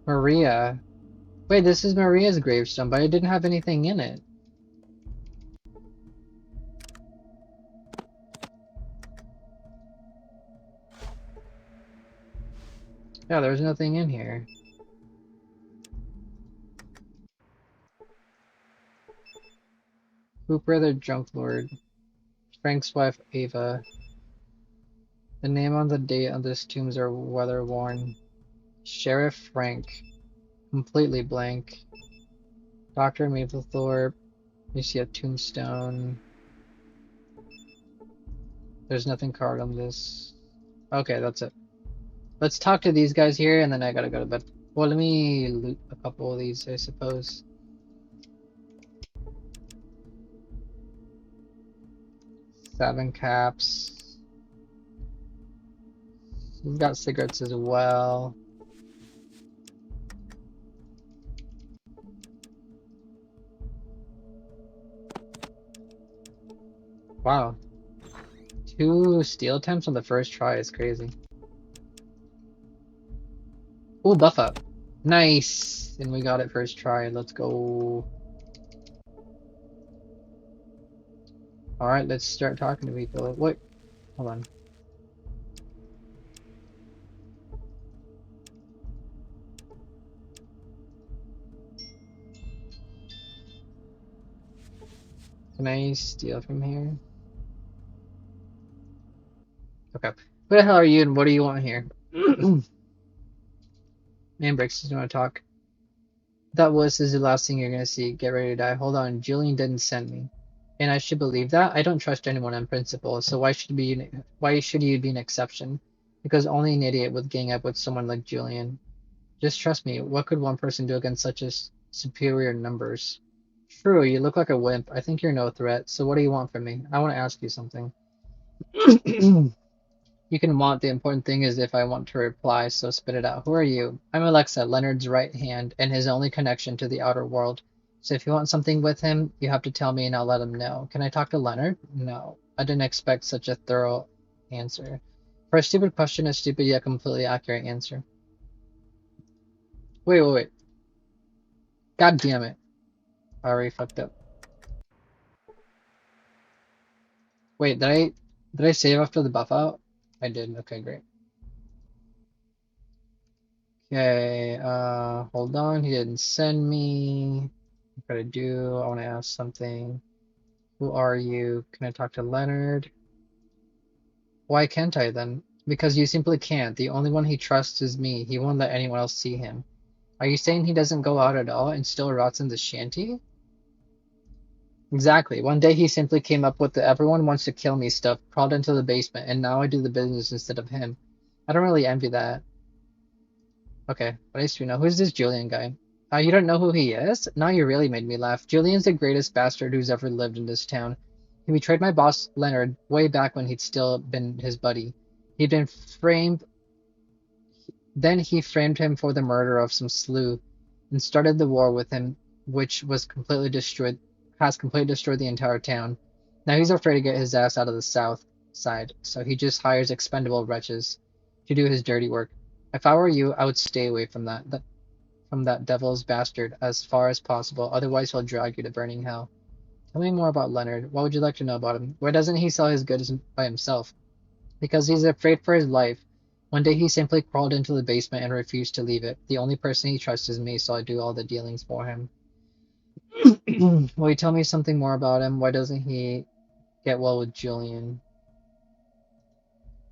Maria. Wait, this is Maria's gravestone, but it didn't have anything in it. Yeah, there's nothing in here. Hooper the Drunk Lord. Frank's wife, Ava. The name on the date on this tombs are weather-worn. Sheriff Frank. Completely blank. Dr. Maplethorpe. You see a tombstone. There's nothing carved on this. Okay, that's it. Let's talk to these guys here, and then I gotta go to bed. Well, let me loot a couple of these, I suppose. 7 caps. We've got cigarettes as well. Wow. 2 steal attempts on the first try is crazy. Ooh, buff up. Nice! And we got it first try. Let's go. Alright, let's start talking to people. Wait, hold on. Can I steal from here? Okay. Who the hell are you and what do you want here? Man, Bricks doesn't want to talk. That was is the last thing you're gonna see. Get ready to die. Hold on, Julian didn't send me. And I should believe that? I don't trust anyone on principle, so why should you be an exception? Because only an idiot would gang up with someone like Julian. Just trust me, what could one person do against such superior numbers? True, you look like a wimp. I think you're no threat, so what do you want from me? I want to ask you something. You can want, the important thing is if I want to reply, so spit it out. Who are you? I'm Alexa, Leonard's right hand, and his only connection to the outer world. So if you want something with him, you have to tell me and I'll let him know. Can I talk to Leonard? No. I didn't expect such a thorough answer. For a stupid question, a stupid yet completely accurate answer. Wait. God damn it. I already fucked up. Wait, did I save after the buff out? I did. Okay, great. Okay, hold on. He didn't send me. What gotta do? I want to ask something. Who are you? Can I talk to Leonard? Why can't I then? Because you simply can't. The only one he trusts is me. He won't let anyone else see him. Are you saying he doesn't go out at all and still rots in the shanty? Exactly. One day he simply came up with the everyone wants to kill me stuff, crawled into the basement, and now I do the business instead of him. I don't really envy that. Okay, at least we know. Who's this Julian guy? You don't know who he is? Now you really made me laugh. Julian's the greatest bastard who's ever lived in this town. He betrayed my boss, Leonard, way back when he'd still been his buddy. He'd been framed, then he framed him for the murder of some slew, and started the war with him, which has completely destroyed the entire town. Now he's afraid to get his ass out of the south side, so he just hires expendable wretches to do his dirty work. If I were you, I would stay away from that devil's bastard as far as possible, otherwise he'll drag you to burning hell. Tell me more about Leonard. What would you like to know about him? Why doesn't he sell his goods by himself? Because he's afraid for his life. One day he simply crawled into the basement and refused to leave it. The only person he trusts is me, so I do all the dealings for him. Will you tell me something more about him? Why doesn't he get well with Julian?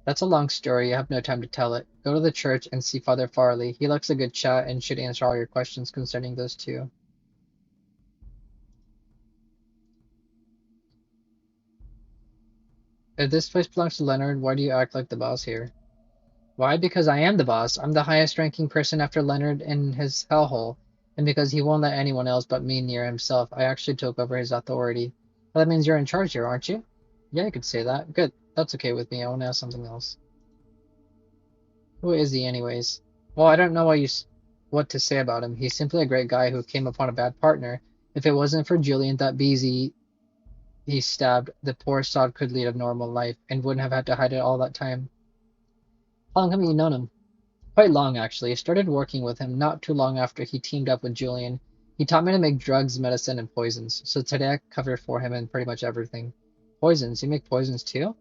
That's a long story. I have no time to tell it. Go to the church and see Father Farley. He likes a good chat and should answer all your questions concerning those two. If this place belongs to Leonard, why do you act like the boss here? Why? Because I am the boss. I'm the highest ranking person after Leonard in his hellhole. And because he won't let anyone else but me near himself, I actually took over his authority. Well, that means you're in charge here, aren't you? Yeah, you could say that. Good. That's okay with me. I want to ask something else. Who is he, anyways? Well, I don't know what to say about him. He's simply a great guy who came upon a bad partner. If it wasn't for Julian that Beezy he stabbed, the poor sod could lead a normal life and wouldn't have had to hide it all that time. How long have you known him? Quite long, actually. I started working with him not too long after he teamed up with Julian. He taught me to make drugs, medicine, and poisons, so today I cover for him and pretty much everything. Poisons? You make poisons too?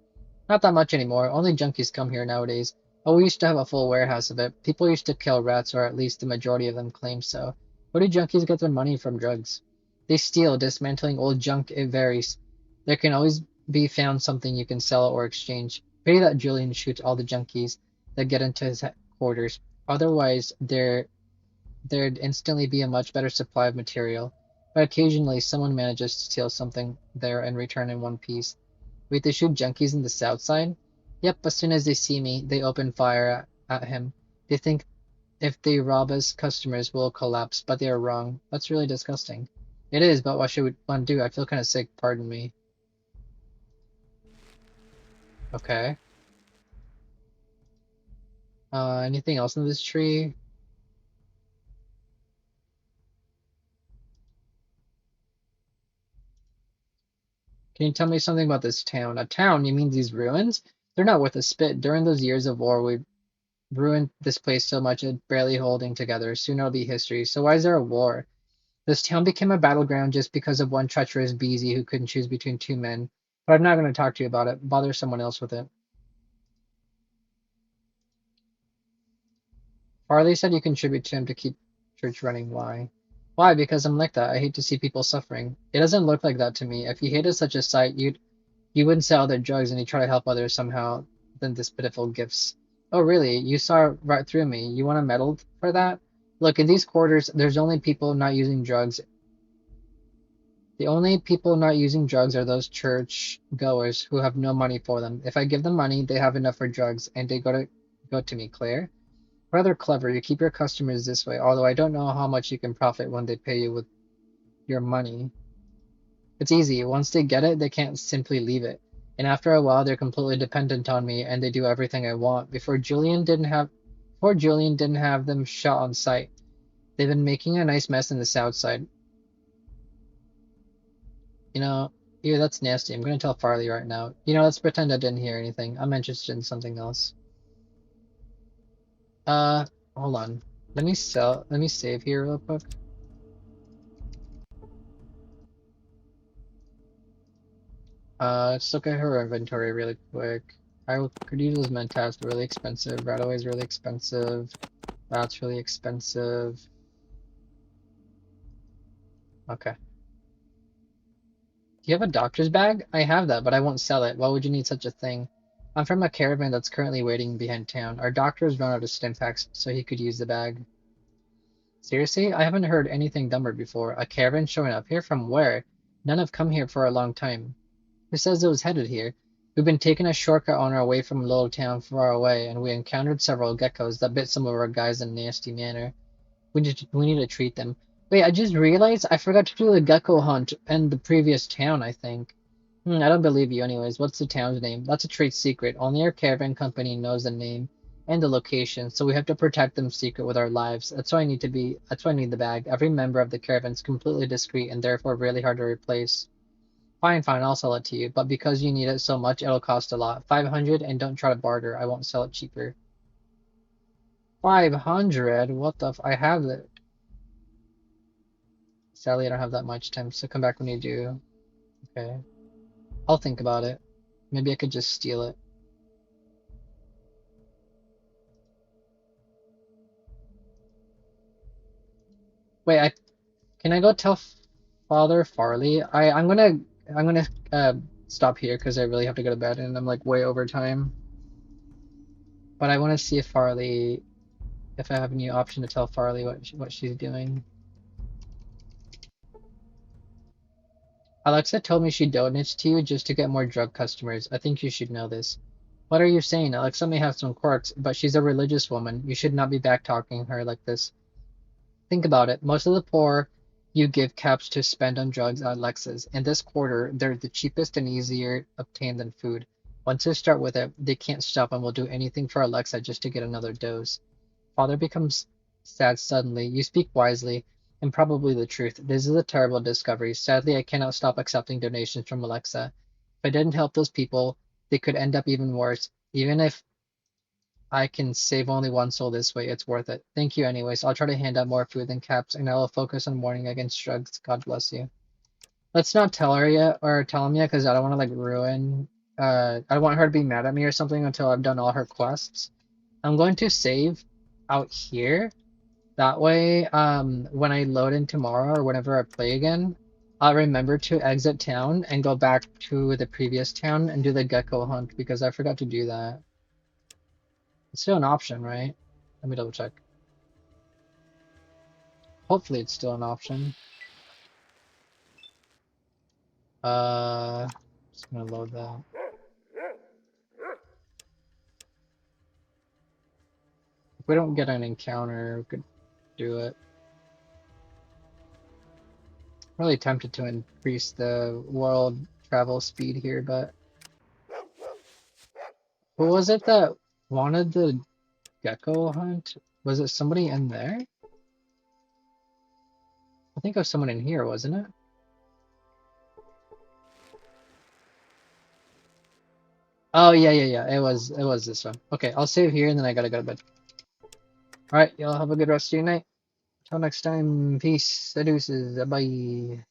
Not that much anymore. Only junkies come here nowadays. Oh, we used to have a full warehouse of it. People used to kill rats, or at least the majority of them claim so. Where do junkies get their money from drugs? They steal, dismantling old junk. It varies. There can always be found something you can sell or exchange. Pity that Julian shoots all the junkies that get into his headquarters. Otherwise, there'd instantly be a much better supply of material. But occasionally, someone manages to steal something there and return in one piece. Wait, they shoot junkies in the south side? Yep, as soon as they see me, they open fire at him. They think if they rob us, customers will collapse, but they are wrong. That's really disgusting. It is, but what should one do? I feel kind of sick, pardon me. Okay. Anything else in this tree? Can you tell me something about this town? A town? You mean these ruins? They're not worth a spit. During those years of war, we ruined this place so much it barely holding together. Soon it'll be history. So why is there a war? This town became a battleground just because of one treacherous Beezy who couldn't choose between two men. But I'm not going to talk to you about it. Bother someone else with it. Farley said you contribute to him to keep church running. Why? Why? Because I'm like that. I hate to see people suffering. It doesn't look like that to me. If you hated such a sight, you wouldn't sell other drugs and you try to help others somehow than this pitiful gifts. Oh really? You saw right through me. You want a medal for that? Look, in these quarters, there's only people not using drugs. The only people not using drugs are those church goers who have no money for them. If I give them money, they have enough for drugs, and they go to me, Claire. Rather clever. You keep your customers this way, although I don't know how much you can profit when they pay you with your money. It's easy. Once they get it, they can't simply leave it. And after a while, they're completely dependent on me, and they do everything I want. Before Julian didn't have them shot on sight. They've been making a nice mess in the south side. You know, yeah, that's nasty. I'm gonna tell Farley right now. Let's pretend I didn't hear anything. I'm interested in something else. Uh, hold on. Let me save here real quick. Let's look at her inventory really quick. Could use those mentats, really expensive. Radaway is really expensive. That's really expensive. Okay. Do you have a doctor's bag? I have that, but I won't sell it. Why would you need such a thing? I'm from a caravan that's currently waiting behind town. Our doctor's run out of Stimpaks, so he could use the bag. Seriously? I haven't heard anything dumber before. A caravan showing up here? From where? None have come here for a long time. Who says it was headed here? We've been taking a shortcut on our way from a little town far away, and we encountered several geckos that bit some of our guys in a nasty manner. We need to treat them. Wait, I just realized I forgot to do the gecko hunt in the previous town, I think. I don't believe you anyways. What's the town's name? That's a trade secret. Only our caravan company knows the name and the location, so we have to protect them secret with our lives. That's why I need the bag. Every member of the caravan's completely discreet and therefore really hard to replace. Fine, fine, I'll sell it to you, but because you need it so much, it'll cost a lot. 500, and don't try to barter. I won't sell it cheaper. 500? What the I have it. Sadly, I don't have that much time, so come back when you do. Okay. I'll think about it. Maybe I could just steal it. Wait, can I go tell Father Farley? I'm gonna stop here because I really have to go to bed and I'm like way over time. But I want to see if I have any option to tell Farley what she's doing. Alexa told me she donates to you just to get more drug customers. I think you should know this. What are you saying? Alexa may have some quirks, but she's a religious woman. You should not be back talking her like this. Think about it. Most of the poor you give caps to spend on drugs at Lexus. In this quarter, they're the cheapest and easier obtained than food. Once they start with it, they can't stop and will do anything for Alexa just to get another dose. Father becomes sad suddenly. You speak wisely, and probably the truth. This is a terrible discovery. Sadly, I cannot stop accepting donations from Alexa. If I didn't help those people, they could end up even worse. Even if I can save only one soul this way, it's worth it. Thank you anyways. I'll try to hand out more food than caps, and I will focus on warning against drugs. God bless you. Let's not tell her yet, or tell him yet, because I don't want to like ruin. I don't want her to be mad at me or something until I've done all her quests. I'm going to save out here. That way, when I load in tomorrow or whenever I play again, I'll remember to exit town and go back to the previous town and do the gecko hunt because I forgot to do that. It's still an option, right? Let me double check. Hopefully it's still an option. Just gonna load that. If we don't get an encounter, we could do it. Really tempted to increase the world travel speed here, but who was it that wanted the gecko hunt? Was it somebody in there? I think it was someone in here, wasn't it? Oh yeah. It was this one. Okay, I'll save here and then I gotta go to bed. Alright, y'all have a good rest of your night. Till next time, peace, deuces, bye.